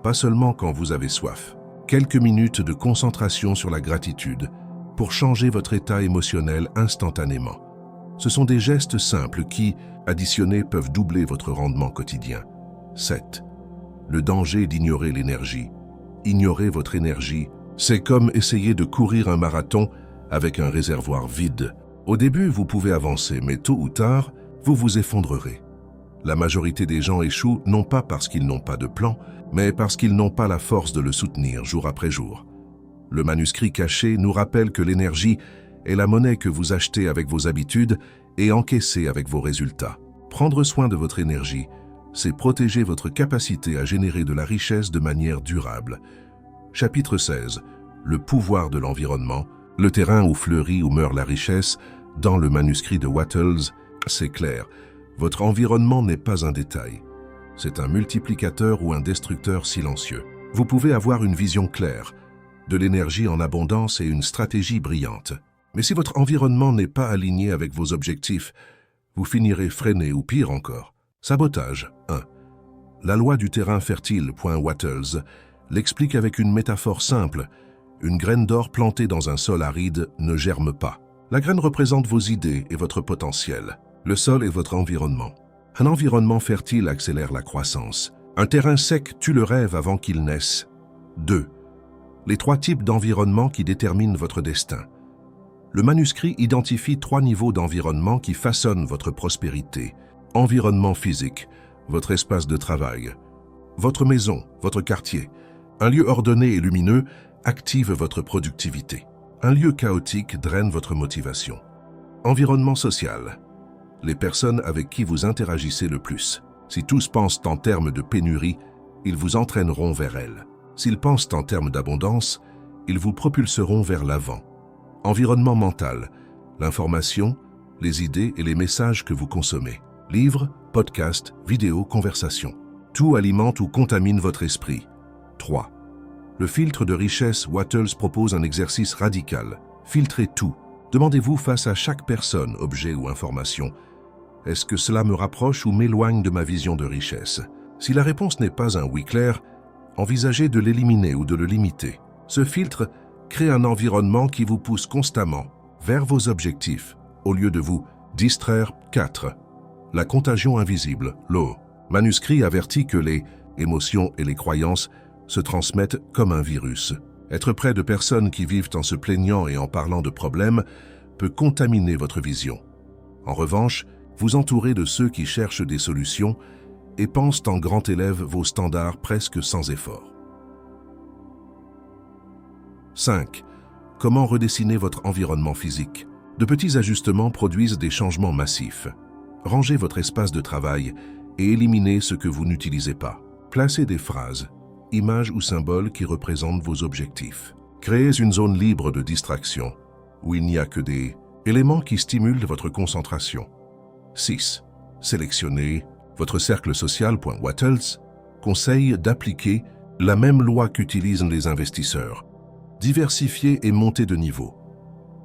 pas seulement quand vous avez soif. Quelques minutes de concentration sur la gratitude pour changer votre état émotionnel instantanément. Ce sont des gestes simples qui, additionnés, peuvent doubler votre rendement quotidien. 7. Le danger d'ignorer l'énergie. Ignorer votre énergie, c'est comme essayer de courir un marathon avec un réservoir vide. Au début, vous pouvez avancer, mais tôt ou tard, vous vous effondrerez. La majorité des gens échouent non pas parce qu'ils n'ont pas de plan, mais parce qu'ils n'ont pas la force de le soutenir jour après jour. Le manuscrit caché nous rappelle que l'énergie est la monnaie que vous achetez avec vos habitudes et encaissez avec vos résultats. Prendre soin de votre énergie, c'est protéger votre capacité à générer de la richesse de manière durable. Chapitre 16. Le pouvoir de l'environnement, le terrain où fleurit ou meurt la richesse. Dans le manuscrit de Wattles, c'est clair, votre environnement n'est pas un détail. C'est un multiplicateur ou un destructeur silencieux. Vous pouvez avoir une vision claire, de l'énergie en abondance et une stratégie brillante. Mais si votre environnement n'est pas aligné avec vos objectifs, vous finirez freiné ou pire encore. Sabotage 1. La loi du terrain fertile. Wattles l'explique avec une métaphore simple. Une graine d'or plantée dans un sol aride ne germe pas. La graine représente vos idées et votre potentiel. Le sol est votre environnement. Un environnement fertile accélère la croissance. Un terrain sec tue le rêve avant qu'il naisse. 2. Les 3 types d'environnement qui déterminent votre destin. Le manuscrit identifie 3 niveaux d'environnement qui façonnent votre prospérité. Environnement physique, votre espace de travail. Votre maison, votre quartier. Un lieu ordonné et lumineux active votre productivité. Un lieu chaotique draine votre motivation. Environnement social. Les personnes avec qui vous interagissez le plus. Si tous pensent en termes de pénurie, ils vous entraîneront vers elles. S'ils pensent en termes d'abondance, ils vous propulseront vers l'avant. Environnement mental. L'information, les idées et les messages que vous consommez. Livres, podcasts, vidéos, conversations. Tout alimente ou contamine votre esprit. 3. Le filtre de richesse. Wattles propose un exercice radical. Filtrez tout. Demandez-vous face à chaque personne, objet ou information, est-ce que cela me rapproche ou m'éloigne de ma vision de richesse? Si la réponse n'est pas un oui clair, envisagez de l'éliminer ou de le limiter. Ce filtre crée un environnement qui vous pousse constamment vers vos objectifs, au lieu de vous distraire. 4. La contagion invisible. Le manuscrit avertit que les émotions et les croyances se transmettent comme un virus. Être près de personnes qui vivent en se plaignant et en parlant de problèmes peut contaminer votre vision. En revanche, vous entourez de ceux qui cherchent des solutions et pensent en grand élève vos standards presque sans effort. 5. Comment redessiner votre environnement physique? De petits ajustements produisent des changements massifs. Rangez votre espace de travail et éliminez ce que vous n'utilisez pas. Placez des phrases, images ou symboles qui représentent vos objectifs. Créez une zone libre de distraction, où il n'y a que des éléments qui stimulent votre concentration. 6. Sélectionnez votre cercle social. Wattles conseille d'appliquer la même loi qu'utilisent les investisseurs. Diversifiez et montez de niveau.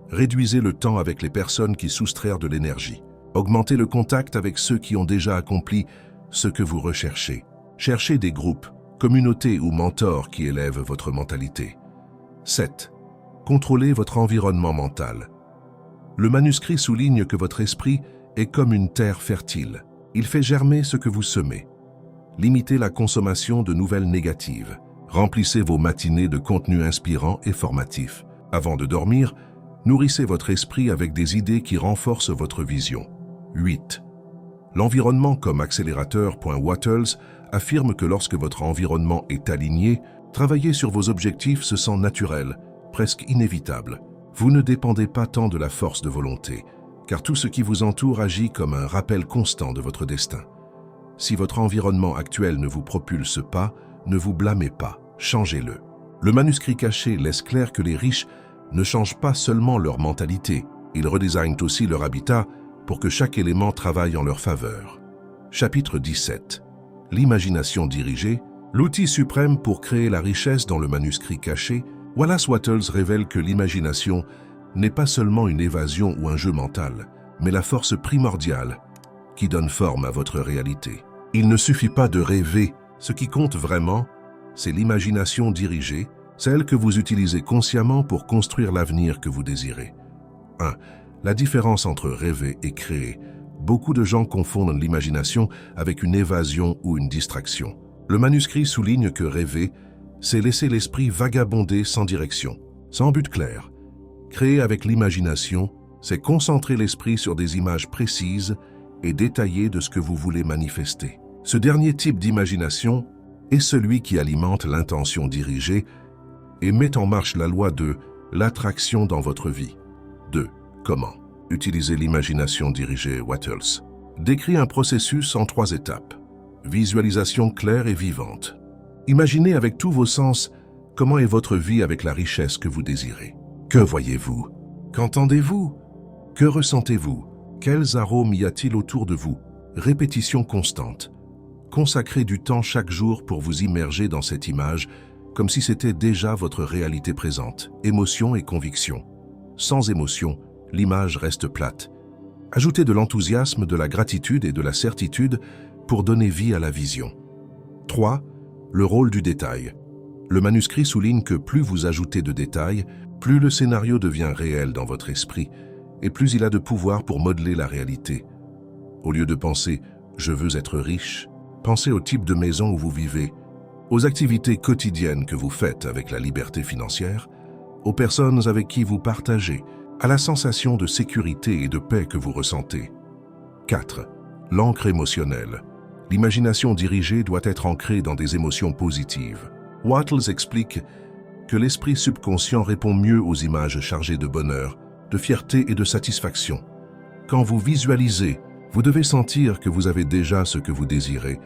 Réduisez le temps avec les personnes qui soustraient de l'énergie. Augmentez le contact avec ceux qui ont déjà accompli ce que vous recherchez. Cherchez des groupes, communautés ou mentors qui élèvent votre mentalité. 7. Contrôlez votre environnement mental. Le manuscrit souligne que votre esprit est comme une terre fertile. Il fait germer ce que vous semez. Limitez la consommation de nouvelles négatives. Remplissez vos matinées de contenus inspirants et formatifs. Avant de dormir, nourrissez votre esprit avec des idées qui renforcent votre vision. 8. L'environnement comme accélérateur. Wattles affirme que lorsque votre environnement est aligné, travailler sur vos objectifs se sent naturel, presque inévitable. Vous ne dépendez pas tant de la force de volonté, car tout ce qui vous entoure agit comme un rappel constant de votre destin. Si votre environnement actuel ne vous propulse pas, ne vous blâmez pas. changez-le. Le manuscrit caché laisse clair que les riches ne changent pas seulement leur mentalité, ils redesignent aussi leur habitat pour que chaque élément travaille en leur faveur. Chapitre 17. L'imagination dirigée, l'outil suprême pour créer la richesse dans le manuscrit caché, Wallace Wattles révèle que l'imagination n'est pas seulement une évasion ou un jeu mental, mais la force primordiale qui donne forme à votre réalité. Il ne suffit pas de rêver, ce qui compte vraiment, c'est l'imagination dirigée, celle que vous utilisez consciemment pour construire l'avenir que vous désirez. 1. La différence entre rêver et créer. Beaucoup de gens confondent l'imagination avec une évasion ou une distraction. Le manuscrit souligne que rêver, c'est laisser l'esprit vagabonder sans direction, sans but clair. Créer avec l'imagination, c'est concentrer l'esprit sur des images précises et détaillées de ce que vous voulez manifester. Ce dernier type d'imagination est celui qui alimente l'intention dirigée et met en marche la loi de l'attraction dans votre vie. 2. Comment utiliser l'imagination dirigée? Wattles décrit un processus en 3 étapes. Visualisation claire et vivante. Imaginez avec tous vos sens comment est votre vie avec la richesse que vous désirez. Que voyez-vous? Qu'entendez-vous? Que ressentez-vous? Quels arômes y a-t-il autour de vous? Répétition constante. Consacrez du temps chaque jour pour vous immerger dans cette image comme si c'était déjà votre réalité présente. Émotion et conviction. Sans émotion, l'image reste plate. Ajoutez de l'enthousiasme, de la gratitude et de la certitude pour donner vie à la vision. 3. Le rôle du détail. Le manuscrit souligne que plus vous ajoutez de détails, plus le scénario devient réel dans votre esprit et plus il a de pouvoir pour modeler la réalité. Au lieu de penser « je veux être riche », pensez au type de maison où vous vivez, aux activités quotidiennes que vous faites avec la liberté financière, aux personnes avec qui vous partagez, à la sensation de sécurité et de paix que vous ressentez. 4. L'ancre émotionnelle. L'imagination dirigée doit être ancrée dans des émotions positives. Wattles explique que l'esprit subconscient répond mieux aux images chargées de bonheur, de fierté et de satisfaction. Quand vous visualisez, vous devez sentir que vous avez déjà ce que vous désirez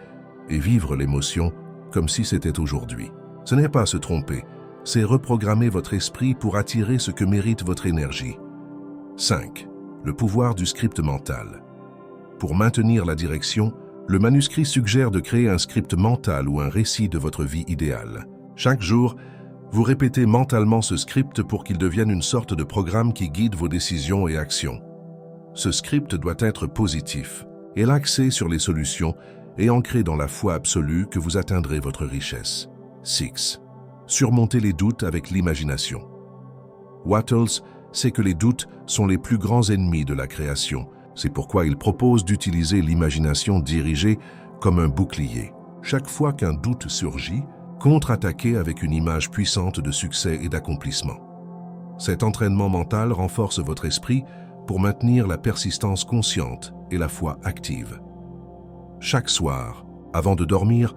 et vivre l'émotion comme si c'était aujourd'hui. Ce n'est pas se tromper, c'est reprogrammer votre esprit pour attirer ce que mérite votre énergie. 5. Le pouvoir du script mental. Pour maintenir la direction, le manuscrit suggère de créer un script mental ou un récit de votre vie idéale. Chaque jour, vous répétez mentalement ce script pour qu'il devienne une sorte de programme qui guide vos décisions et actions. Ce script doit être positif et l'axé sur les solutions et ancré dans la foi absolue que vous atteindrez votre richesse. 6. Surmonter les doutes avec l'imagination. Wattles sait que les doutes sont les plus grands ennemis de la création. C'est pourquoi il propose d'utiliser l'imagination dirigée comme un bouclier. Chaque fois qu'un doute surgit, contre-attaquez avec une image puissante de succès et d'accomplissement. Cet entraînement mental renforce votre esprit pour maintenir la persistance consciente et la foi active. Chaque soir, avant de dormir,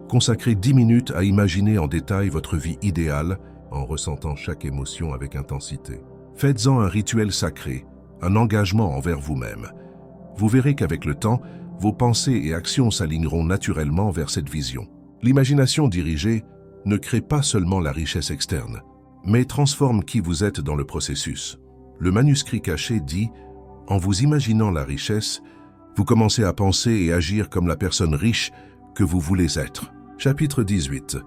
consacrez 10 minutes à imaginer en détail votre vie idéale en ressentant chaque émotion avec intensité. Faites-en un rituel sacré, un engagement envers vous-même. Vous verrez qu'avec le temps, vos pensées et actions s'aligneront naturellement vers cette vision. L'imagination dirigée ne crée pas seulement la richesse externe, mais transforme qui vous êtes dans le processus. Le manuscrit caché dit « En vous imaginant la richesse, vous commencez à penser et agir comme la personne riche que vous voulez être. » Chapitre 18.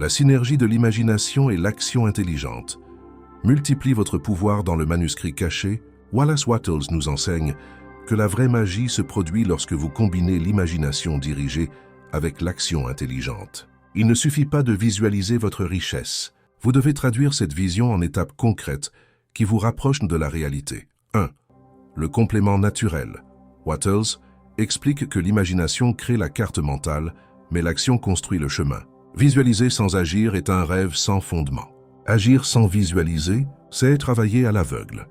La synergie de l'imagination et l'action intelligente. Multiplie votre pouvoir dans le manuscrit caché. Wallace Wattles nous enseigne que la vraie magie se produit lorsque vous combinez l'imagination dirigée avec l'action intelligente. Il ne suffit pas de visualiser votre richesse. Vous devez traduire cette vision en étapes concrètes qui vous rapprochent de la réalité. 1. Le complément naturel. Wattles explique que l'imagination crée la carte mentale, mais l'action construit le chemin. Visualiser sans agir est un rêve sans fondement. Agir sans visualiser, c'est travailler à l'aveugle.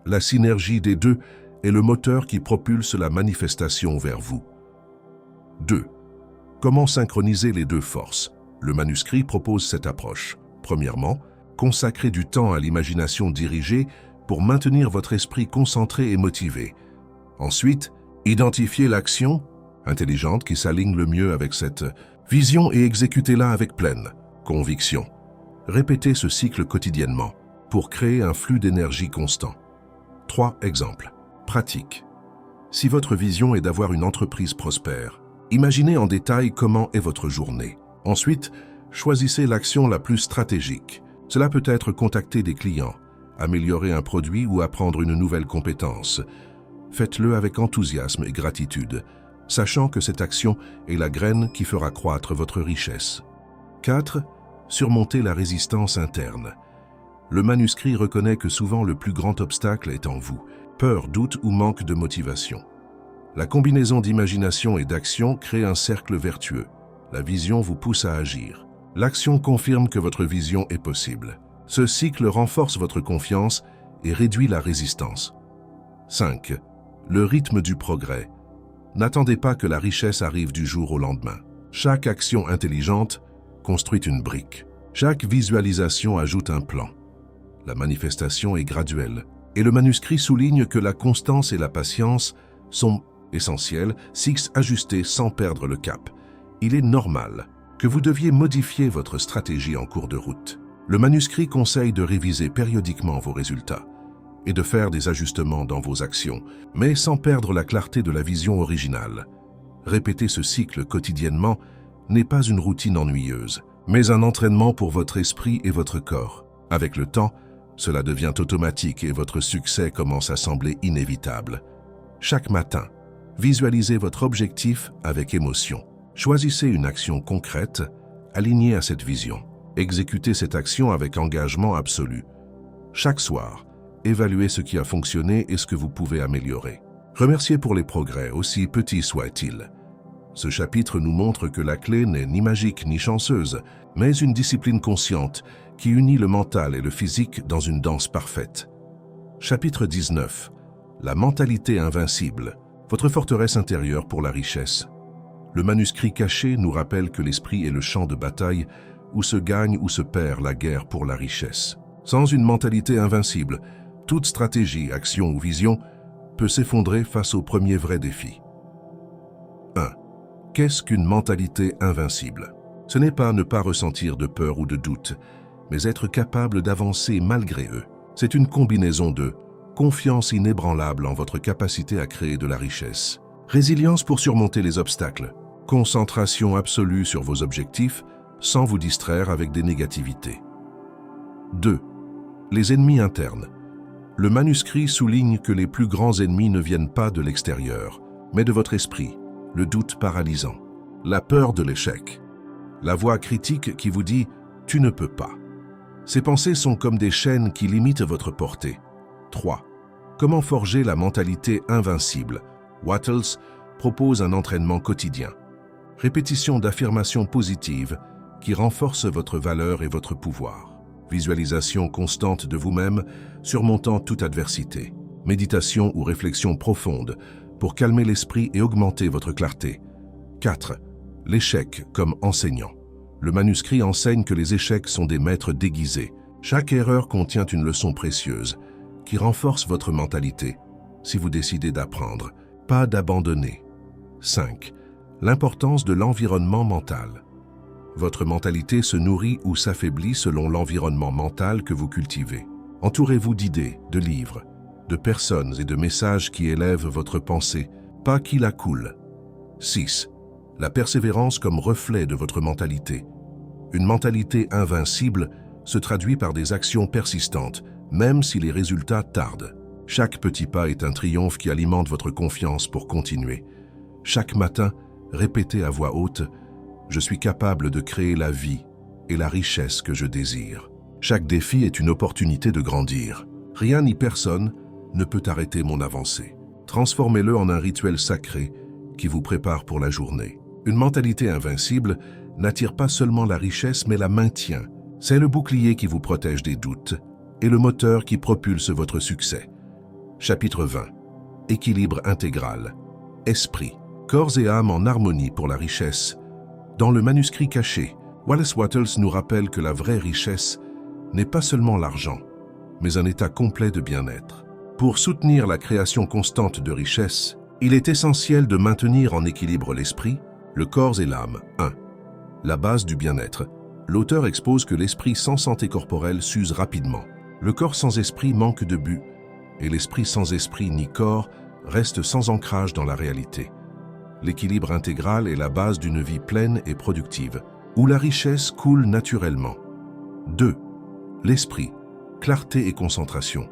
La synergie des deux est le moteur qui propulse la manifestation vers vous. 2. Comment synchroniser les deux forces? Le manuscrit propose cette approche. Premièrement, consacrez du temps à l'imagination dirigée pour maintenir votre esprit concentré et motivé. Ensuite, identifiez l'action intelligente qui s'aligne le mieux avec cette vision et exécutez-la avec pleine Conviction. Répétez ce cycle quotidiennement pour créer un flux d'énergie constant. 3 exemples. Pratique. Si votre vision est d'avoir une entreprise prospère, imaginez en détail comment est votre journée. Ensuite, choisissez l'action la plus stratégique. Cela peut être contacter des clients, améliorer un produit ou apprendre une nouvelle compétence. Faites-le avec enthousiasme et gratitude, sachant que cette action est la graine qui fera croître votre richesse. 4. Surmonter la résistance interne. Le manuscrit reconnaît que souvent le plus grand obstacle est en vous, peur, doute ou manque de motivation. La combinaison d'imagination et d'action crée un cercle vertueux. La vision vous pousse à agir. L'action confirme que votre vision est possible. Ce cycle renforce votre confiance et réduit la résistance. 5. Le rythme du progrès. N'attendez pas que la richesse arrive du jour au lendemain. Chaque action intelligente construit une brique. Chaque visualisation ajoute un plan. La manifestation est graduelle. Et le manuscrit souligne que la constance et la patience sont essentielles si ajustées sans perdre le cap. Il est normal que vous deviez modifier votre stratégie en cours de route. Le manuscrit conseille de réviser périodiquement vos résultats et de faire des ajustements dans vos actions, mais sans perdre la clarté de la vision originale. Répéter ce cycle quotidiennement n'est pas une routine ennuyeuse, mais un entraînement pour votre esprit et votre corps. Avec le temps, cela devient automatique et votre succès commence à sembler inévitable. Chaque matin, visualisez votre objectif avec émotion. Choisissez une action concrète, alignée à cette vision. Exécutez cette action avec engagement absolu. Chaque soir, évaluez ce qui a fonctionné et ce que vous pouvez améliorer. Remerciez pour les progrès, aussi petits soient-ils. Ce chapitre nous montre que la clé n'est ni magique ni chanceuse, mais une discipline consciente qui unit le mental et le physique dans une danse parfaite. Chapitre 19. La mentalité invincible, votre forteresse intérieure pour la richesse. Le manuscrit caché nous rappelle que l'esprit est le champ de bataille où se gagne ou se perd la guerre pour la richesse. Sans une mentalité invincible, toute stratégie, action ou vision peut s'effondrer face au premier vrai défi. 1. Qu'est-ce qu'une mentalité invincible? Ce n'est pas ne pas ressentir de peur ou de doute, mais être capable d'avancer malgré eux. C'est une combinaison de confiance inébranlable en votre capacité à créer de la richesse, résilience pour surmonter les obstacles, concentration absolue sur vos objectifs sans vous distraire avec des négativités. 2. Les ennemis internes. Le manuscrit souligne que les plus grands ennemis ne viennent pas de l'extérieur, mais de votre esprit, le doute paralysant, la peur de l'échec, la voix critique qui vous dit « tu ne peux pas ». Ces pensées sont comme des chaînes qui limitent votre portée. 3. Comment forger la mentalité invincible? Wattles propose un entraînement quotidien. Répétition d'affirmations positives qui renforcent votre valeur et votre pouvoir. Visualisation constante de vous-même, surmontant toute adversité. Méditation ou réflexion profonde pour calmer l'esprit et augmenter votre clarté. 4. L'échec comme enseignant. Le manuscrit enseigne que les échecs sont des maîtres déguisés. Chaque erreur contient une leçon précieuse qui renforce votre mentalité si vous décidez d'apprendre, pas d'abandonner. 5. L'importance de l'environnement mental. Votre mentalité se nourrit ou s'affaiblit selon l'environnement mental que vous cultivez. Entourez-vous d'idées, de livres, de personnes et de messages qui élèvent votre pensée, pas qui la coulent. 6. La persévérance comme reflet de votre mentalité. Une mentalité invincible se traduit par des actions persistantes, même si les résultats tardent. Chaque petit pas est un triomphe qui alimente votre confiance pour continuer. Chaque matin, répétez à voix haute « Je suis capable de créer la vie et la richesse que je désire ». Chaque défi est une opportunité de grandir. Rien ni personne ne peut arrêter mon avancée. Transformez-le en un rituel sacré qui vous prépare pour la journée. Une mentalité invincible n'attire pas seulement la richesse mais la maintient. C'est le bouclier qui vous protège des doutes et le moteur qui propulse votre succès. Chapitre 20. Équilibre intégral. Esprit, corps et âme en harmonie pour la richesse. Dans le manuscrit caché, Wallace Wattles nous rappelle que la vraie richesse n'est pas seulement l'argent, mais un état complet de bien-être. Pour soutenir la création constante de richesse, il est essentiel de maintenir en équilibre l'esprit, le corps et l'âme. 1. La base du bien-être. L'auteur expose que l'esprit sans santé corporelle s'use rapidement. Le corps sans esprit manque de but, et l'esprit sans esprit ni corps reste sans ancrage dans la réalité. L'équilibre intégral est la base d'une vie pleine et productive, où la richesse coule naturellement. 2. L'esprit, clarté et concentration.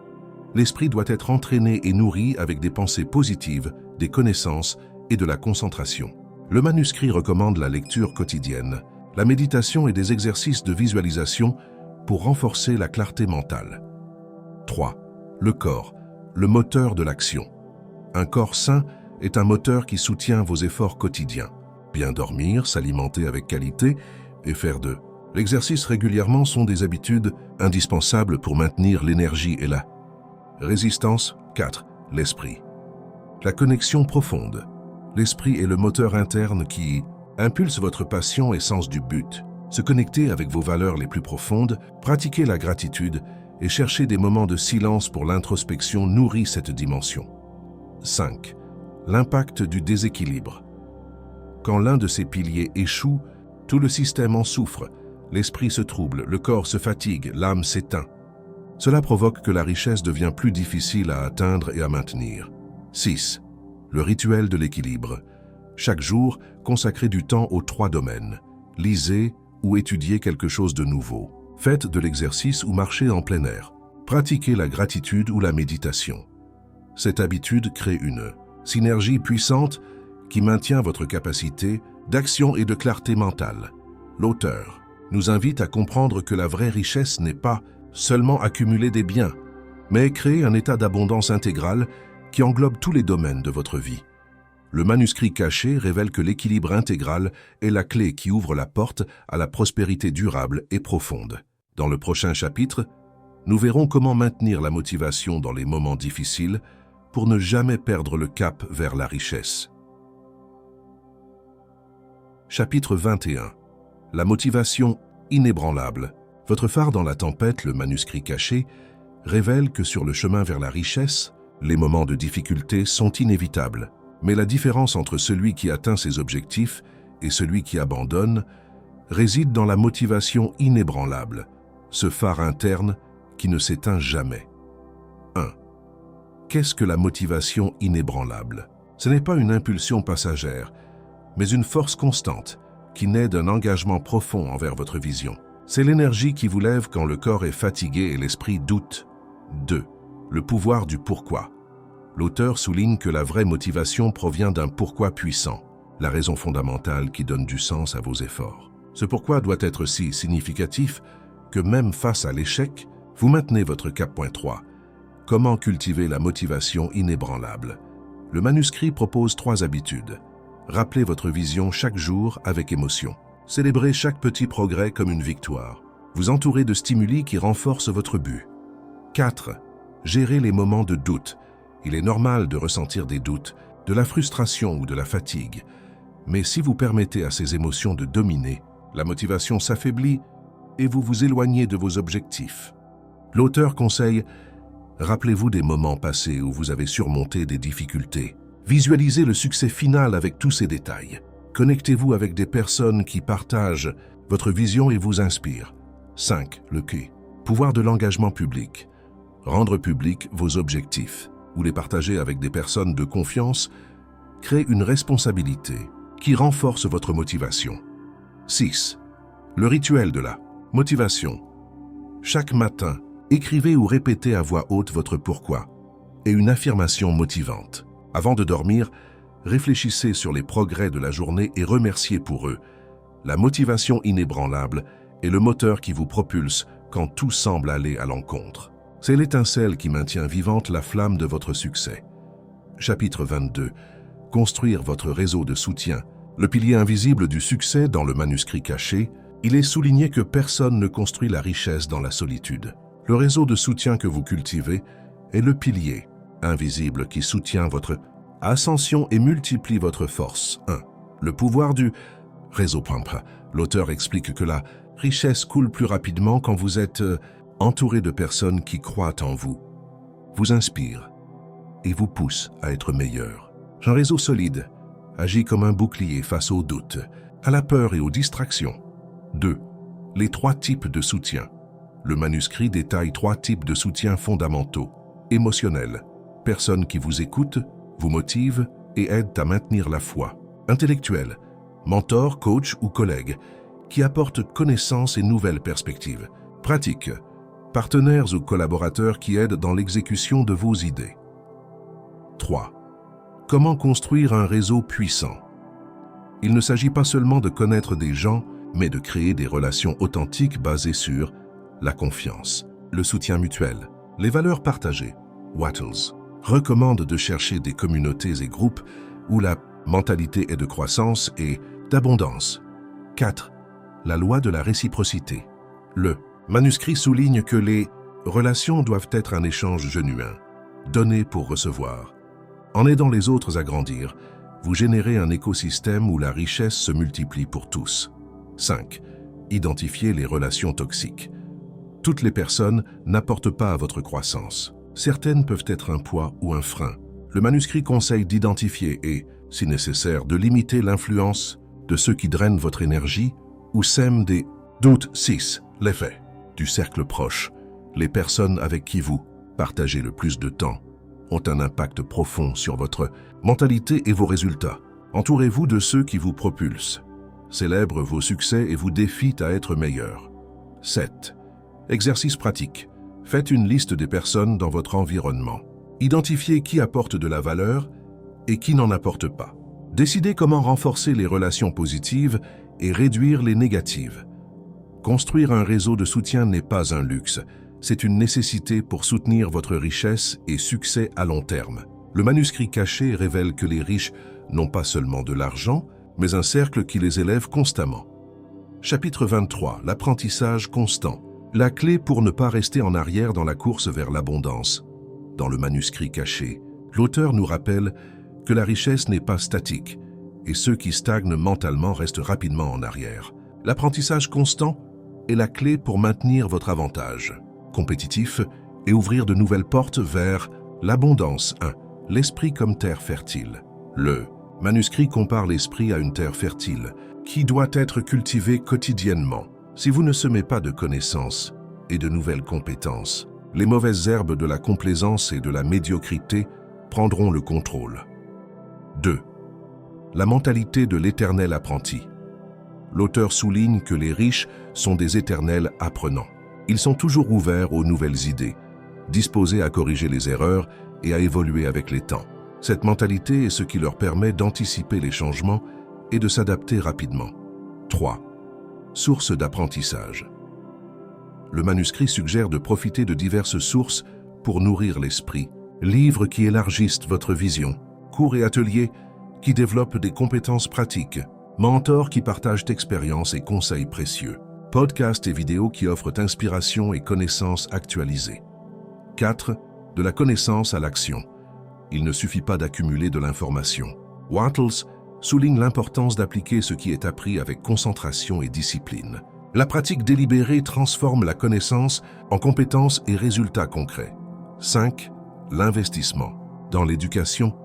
L'esprit doit être entraîné et nourri avec des pensées positives, des connaissances et de la concentration. Le manuscrit recommande la lecture quotidienne, la méditation et des exercices de visualisation pour renforcer la clarté mentale. 3. Le corps, le moteur de l'action. Un corps sain est un moteur qui soutient vos efforts quotidiens. Bien dormir, s'alimenter avec qualité et faire de l'exercice régulièrement sont des habitudes indispensables pour maintenir l'énergie et la résistance. 4. L'esprit. La connexion profonde. L'esprit est le moteur interne qui impulse votre passion et sens du but. Se connecter avec vos valeurs les plus profondes, pratiquer la gratitude et chercher des moments de silence pour l'introspection nourrit cette dimension. 5. L'impact du déséquilibre. Quand l'un de ces piliers échoue, tout le système en souffre. L'esprit se trouble, le corps se fatigue, l'âme s'éteint. Cela provoque que la richesse devient plus difficile à atteindre et à maintenir. 6. Le rituel de l'équilibre. Chaque jour, consacrez du temps aux 3 domaines. Lisez ou étudiez quelque chose de nouveau. Faites de l'exercice ou marchez en plein air. Pratiquez la gratitude ou la méditation. Cette habitude crée une synergie puissante qui maintient votre capacité d'action et de clarté mentale. L'auteur nous invite à comprendre que la vraie richesse n'est pas seulement accumuler des biens, mais créer un état d'abondance intégrale qui englobe tous les domaines de votre vie. Le manuscrit caché révèle que l'équilibre intégral est la clé qui ouvre la porte à la prospérité durable et profonde. Dans le prochain chapitre, nous verrons comment maintenir la motivation dans les moments difficiles pour ne jamais perdre le cap vers la richesse. Chapitre 21. La motivation inébranlable. Votre phare dans la tempête, le manuscrit caché, révèle que sur le chemin vers la richesse, les moments de difficulté sont inévitables. Mais la différence entre celui qui atteint ses objectifs et celui qui abandonne réside dans la motivation inébranlable, ce phare interne qui ne s'éteint jamais. 1. Qu'est-ce que la motivation inébranlable? Ce n'est pas une impulsion passagère, mais une force constante qui naît d'un engagement profond envers votre vision. C'est l'énergie qui vous lève quand le corps est fatigué et l'esprit doute. 2. Le pouvoir du pourquoi. L'auteur souligne que la vraie motivation provient d'un pourquoi puissant, la raison fondamentale qui donne du sens à vos efforts. Ce pourquoi doit être si significatif que même face à l'échec, vous maintenez votre cap. 3. Comment cultiver la motivation inébranlable? Le manuscrit propose 3 habitudes. Rappelez votre vision chaque jour avec émotion. Célébrez chaque petit progrès comme une victoire. Vous entourez de stimuli qui renforcent votre but. 4. Gérez les moments de doute. Il est normal de ressentir des doutes, de la frustration ou de la fatigue. Mais si vous permettez à ces émotions de dominer, la motivation s'affaiblit et vous vous éloignez de vos objectifs. L'auteur conseille: rappelez-vous des moments passés où vous avez surmonté des difficultés. Visualisez le succès final avec tous ces détails. Connectez-vous avec des personnes qui partagent votre vision et vous inspirent. 5. Le Q. Pouvoir de l'engagement public. Rendre public vos objectifs ou les partager avec des personnes de confiance crée une responsabilité qui renforce votre motivation. 6. Le rituel de la motivation. Chaque matin, écrivez ou répétez à voix haute votre pourquoi et une affirmation motivante. Avant de dormir, réfléchissez sur les progrès de la journée et remerciez pour eux. La motivation inébranlable est le moteur qui vous propulse quand tout semble aller à l'encontre. C'est l'étincelle qui maintient vivante la flamme de votre succès. Chapitre 22. Construire votre réseau de soutien. Le pilier invisible du succès dans le manuscrit caché, il est souligné que personne ne construit la richesse dans la solitude. Le réseau de soutien que vous cultivez est le pilier invisible qui soutient votre ascension et multiplie votre force. 1. Le pouvoir du réseau Pampa. L'auteur explique que la richesse coule plus rapidement quand vous êtes entouré de personnes qui croient en vous, vous inspirent et vous poussent à être meilleur. Un réseau solide agit comme un bouclier face aux doutes, à la peur et aux distractions. 2. Les 3 types de soutien. Le manuscrit détaille 3 types de soutien fondamentaux. Émotionnel, personnes qui vous écoutent, vous motivent et aident à maintenir la foi. Intellectuel, mentor, coach ou collègue, qui apportent connaissances et nouvelles perspectives. Pratique, partenaires ou collaborateurs qui aident dans l'exécution de vos idées. 3. Comment construire un réseau puissant? Il ne s'agit pas seulement de connaître des gens, mais de créer des relations authentiques basées sur la confiance, le soutien mutuel, les valeurs partagées. Wattles recommande de chercher des communautés et groupes où la mentalité est de croissance et d'abondance. 4. La loi de la réciprocité. Le manuscrit souligne que les relations doivent être un échange genuin, donné pour recevoir. En aidant les autres à grandir, vous générez un écosystème où la richesse se multiplie pour tous. 5. Identifiez les relations toxiques. Toutes les personnes n'apportent pas à votre croissance. Certaines peuvent être un poids ou un frein. Le manuscrit conseille d'identifier et, si nécessaire, de limiter l'influence de ceux qui drainent votre énergie ou sèment des doutes. 6. L'effet du cercle proche. Les personnes avec qui vous partagez le plus de temps ont un impact profond sur votre mentalité et vos résultats. Entourez-vous de ceux qui vous propulsent, célèbrent vos succès et vous défient à être meilleur. 7. Exercice pratique. Faites une liste des personnes dans votre environnement. Identifiez qui apporte de la valeur et qui n'en apporte pas. Décidez comment renforcer les relations positives et réduire les négatives. Construire un réseau de soutien n'est pas un luxe, c'est une nécessité pour soutenir votre richesse et succès à long terme. Le manuscrit caché révèle que les riches n'ont pas seulement de l'argent, mais un cercle qui les élève constamment. Chapitre 23. L'apprentissage constant. La clé pour ne pas rester en arrière dans la course vers l'abondance. Dans le manuscrit caché, l'auteur nous rappelle que la richesse n'est pas statique et ceux qui stagnent mentalement restent rapidement en arrière. L'apprentissage constant est la clé pour maintenir votre avantage compétitif et ouvrir de nouvelles portes vers l'abondance. 1. L'esprit comme terre fertile. Le manuscrit compare l'esprit à une terre fertile qui doit être cultivée quotidiennement. Si vous ne semez pas de connaissances et de nouvelles compétences, les mauvaises herbes de la complaisance et de la médiocrité prendront le contrôle. 2. La mentalité de l'éternel apprenti. L'auteur souligne que les riches sont des éternels apprenants. Ils sont toujours ouverts aux nouvelles idées, disposés à corriger les erreurs et à évoluer avec les temps. Cette mentalité est ce qui leur permet d'anticiper les changements et de s'adapter rapidement. 3. Sources d'apprentissage. Le manuscrit suggère de profiter de diverses sources pour nourrir l'esprit. Livres qui élargissent votre vision, cours et ateliers qui développent des compétences pratiques, mentors qui partagent expériences et conseils précieux, podcasts et vidéos qui offrent inspiration et connaissances actualisées. 4. De la connaissance à l'action. Il ne suffit pas d'accumuler de l'information. Wattles souligne l'importance d'appliquer ce qui est appris avec concentration et discipline. La pratique délibérée transforme la connaissance en compétences et résultats concrets. 5. L'investissement. Dans l'éducation,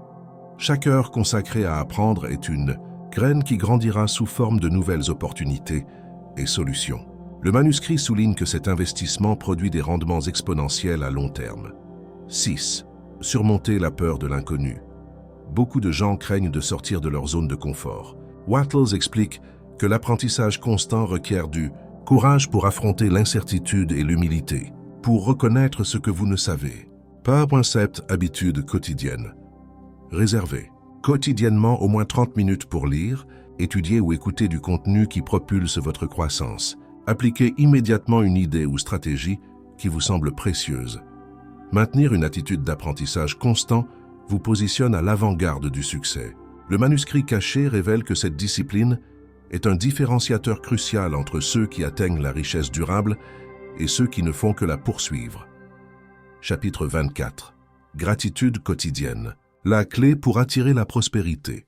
chaque heure consacrée à apprendre est une graine qui grandira sous forme de nouvelles opportunités et solutions. Le manuscrit souligne que cet investissement produit des rendements exponentiels à long terme. 6. Surmonter la peur de l'inconnu. Beaucoup de gens craignent de sortir de leur zone de confort. Wattles explique que l'apprentissage constant requiert du courage pour affronter l'incertitude et l'humilité, pour reconnaître ce que vous ne savez. Pas 7. Habitude quotidienne. Réservez quotidiennement au moins 30 minutes pour lire, étudier ou écouter du contenu qui propulse votre croissance. Appliquez immédiatement une idée ou stratégie qui vous semble précieuse. Maintenir une attitude d'apprentissage constant vous positionne à l'avant-garde du succès. Le manuscrit caché révèle que cette discipline est un différenciateur crucial entre ceux qui atteignent la richesse durable et ceux qui ne font que la poursuivre. Chapitre 24. Gratitude quotidienne. La clé pour attirer la prospérité.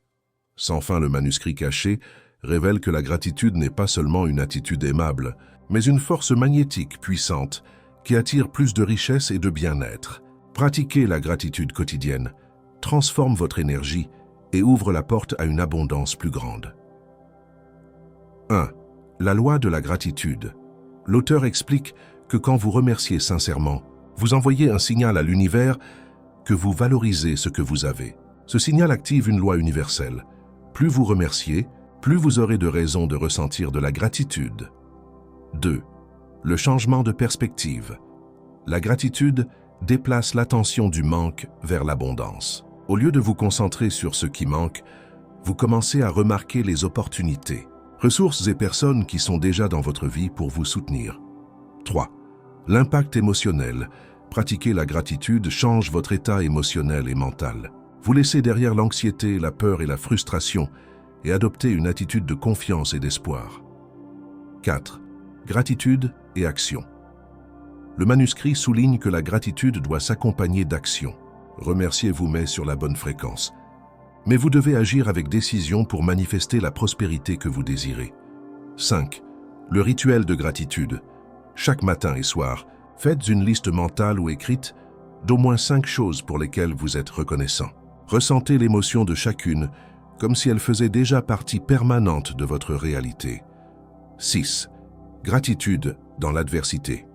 Sans fin, le manuscrit caché révèle que la gratitude n'est pas seulement une attitude aimable, mais une force magnétique puissante qui attire plus de richesse et de bien-être. Pratiquez la gratitude quotidienne, transforme votre énergie et ouvre la porte à une abondance plus grande. 1. La loi de la gratitude. L'auteur explique que quand vous remerciez sincèrement, vous envoyez un signal à l'univers que vous valorisez ce que vous avez. Ce signal active une loi universelle. Plus vous remerciez, plus vous aurez de raisons de ressentir de la gratitude. 2. Le changement de perspective. La gratitude déplace l'attention du manque vers l'abondance. Au lieu de vous concentrer sur ce qui manque, vous commencez à remarquer les opportunités, ressources et personnes qui sont déjà dans votre vie pour vous soutenir. 3. L'impact émotionnel. Pratiquer la gratitude change votre état émotionnel et mental. Vous laissez derrière l'anxiété, la peur et la frustration et adoptez une attitude de confiance et d'espoir. 4. Gratitude et action. Le manuscrit souligne que la gratitude doit s'accompagner d'action. Remercier vous met sur la bonne fréquence. Mais vous devez agir avec décision pour manifester la prospérité que vous désirez. 5. Le rituel de gratitude. Chaque matin et soir, faites une liste mentale ou écrite d'au moins 5 choses pour lesquelles vous êtes reconnaissant. Ressentez l'émotion de chacune comme si elle faisait déjà partie permanente de votre réalité. 6. Gratitude dans l'adversité.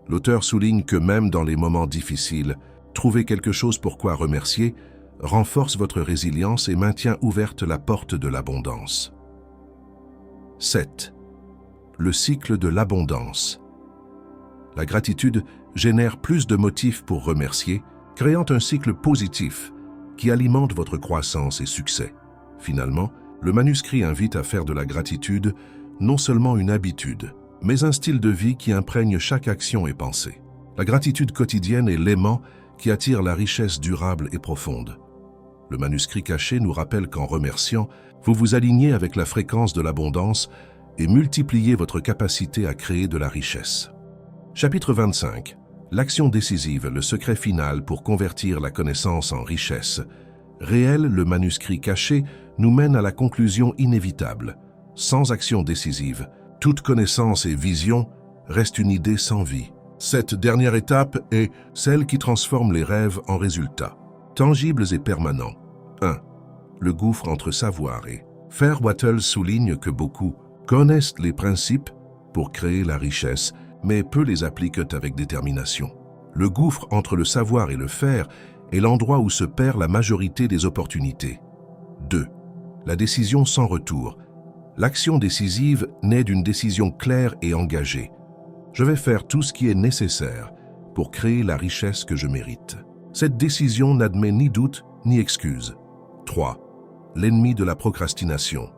L'auteur souligne que même dans les moments difficiles, trouver quelque chose pour quoi remercier renforce votre résilience et maintient ouverte la porte de l'abondance. 7. Le cycle de l'abondance. La gratitude génère plus de motifs pour remercier, créant un cycle positif qui alimente votre croissance et succès. Finalement, le manuscrit invite à faire de la gratitude non seulement une habitude, mais un style de vie qui imprègne chaque action et pensée. La gratitude quotidienne est l'aimant qui attire la richesse durable et profonde. Le manuscrit caché nous rappelle qu'en remerciant, vous vous alignez avec la fréquence de l'abondance et multipliez votre capacité à créer de la richesse. Chapitre 25. L'action décisive, le secret final pour convertir la connaissance en richesse. Réel, le manuscrit caché nous mène à la conclusion inévitable. Sans action décisive, toute connaissance et vision reste une idée sans vie. Cette dernière étape est celle qui transforme les rêves en résultats, tangibles et permanents. 1. Le gouffre entre savoir et faire. Wattles souligne que beaucoup connaissent les principes pour créer la richesse, mais peu les appliquent avec détermination. Le gouffre entre le savoir et le faire est l'endroit où se perd la majorité des opportunités. 2. La décision sans retour. L'action décisive naît d'une décision claire et engagée. Je vais faire tout ce qui est nécessaire pour créer la richesse que je mérite. Cette décision n'admet ni doute ni excuse. 3. L'ennemi de la procrastination.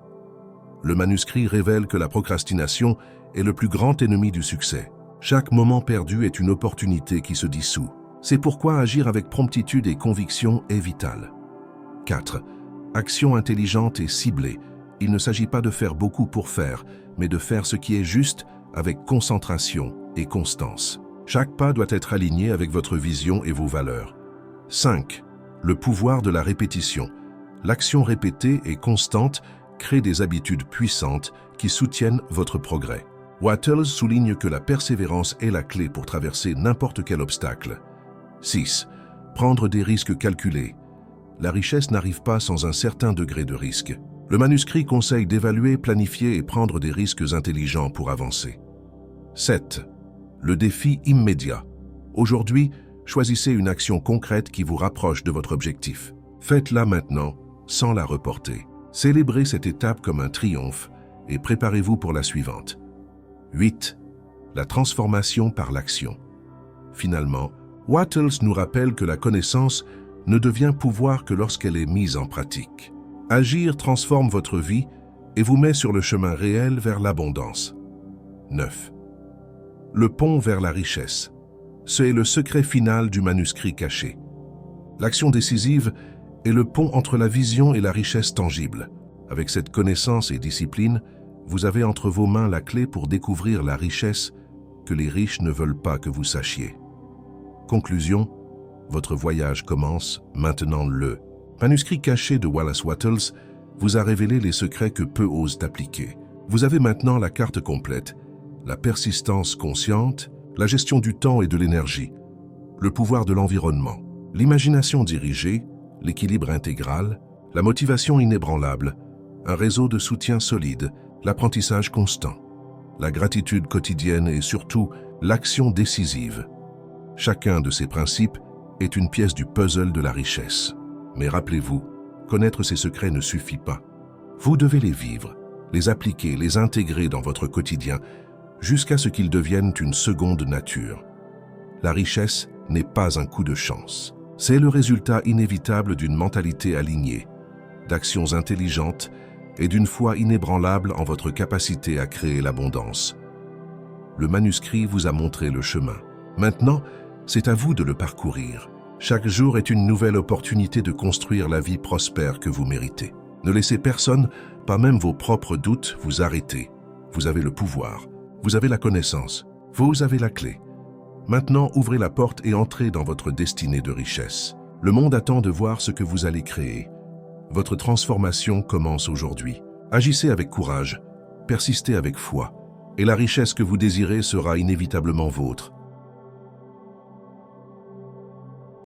Le manuscrit révèle que la procrastination est le plus grand ennemi du succès. Chaque moment perdu est une opportunité qui se dissout. C'est pourquoi agir avec promptitude et conviction est vital. 4. Action intelligente et ciblée. Il ne s'agit pas de faire beaucoup pour faire, mais de faire ce qui est juste avec concentration et constance. Chaque pas doit être aligné avec votre vision et vos valeurs. 5. Le pouvoir de la répétition. L'action répétée et constante crée des habitudes puissantes qui soutiennent votre progrès. Wattles souligne que la persévérance est la clé pour traverser n'importe quel obstacle. 6. Prendre des risques calculés. La richesse n'arrive pas sans un certain degré de risque. Le manuscrit conseille d'évaluer, planifier et prendre des risques intelligents pour avancer. 7. Le défi immédiat. Aujourd'hui, choisissez une action concrète qui vous rapproche de votre objectif. Faites-la maintenant, sans la reporter. Célébrez cette étape comme un triomphe et préparez-vous pour la suivante. 8. La transformation par l'action. Finalement, Wattles nous rappelle que la connaissance ne devient pouvoir que lorsqu'elle est mise en pratique. Agir transforme votre vie et vous met sur le chemin réel vers l'abondance. 9. Le pont vers la richesse. C'est le secret final du manuscrit caché. L'action décisive est le pont entre la vision et la richesse tangible. Avec cette connaissance et discipline, vous avez entre vos mains la clé pour découvrir la richesse que les riches ne veulent pas que vous sachiez. Conclusion, votre voyage commence maintenant. Le manuscrit caché de Wallace Wattles vous a révélé les secrets que peu osent appliquer. Vous avez maintenant la carte complète, la persistance consciente, la gestion du temps et de l'énergie, le pouvoir de l'environnement, l'imagination dirigée, l'équilibre intégral, la motivation inébranlable, un réseau de soutien solide, l'apprentissage constant. la gratitude quotidienne et surtout l'action décisive. Chacun de ces principes est une pièce du puzzle de la richesse. Mais rappelez-vous, connaître ces secrets ne suffit pas. Vous devez les vivre, les appliquer, les intégrer dans votre quotidien, jusqu'à ce qu'ils deviennent une seconde nature. La richesse n'est pas un coup de chance. C'est le résultat inévitable d'une mentalité alignée, d'actions intelligentes et d'une foi inébranlable en votre capacité à créer l'abondance. Le manuscrit vous a montré le chemin. Maintenant, c'est à vous de le parcourir. Chaque jour est une nouvelle opportunité de construire la vie prospère que vous méritez. Ne laissez personne, pas même vos propres doutes, vous arrêter. Vous avez le pouvoir, vous avez la connaissance, vous avez la clé. Maintenant, ouvrez la porte et entrez dans votre destinée de richesse. Le monde attend de voir ce que vous allez créer. Votre transformation commence aujourd'hui. Agissez avec courage, persistez avec foi, et la richesse que vous désirez sera inévitablement vôtre.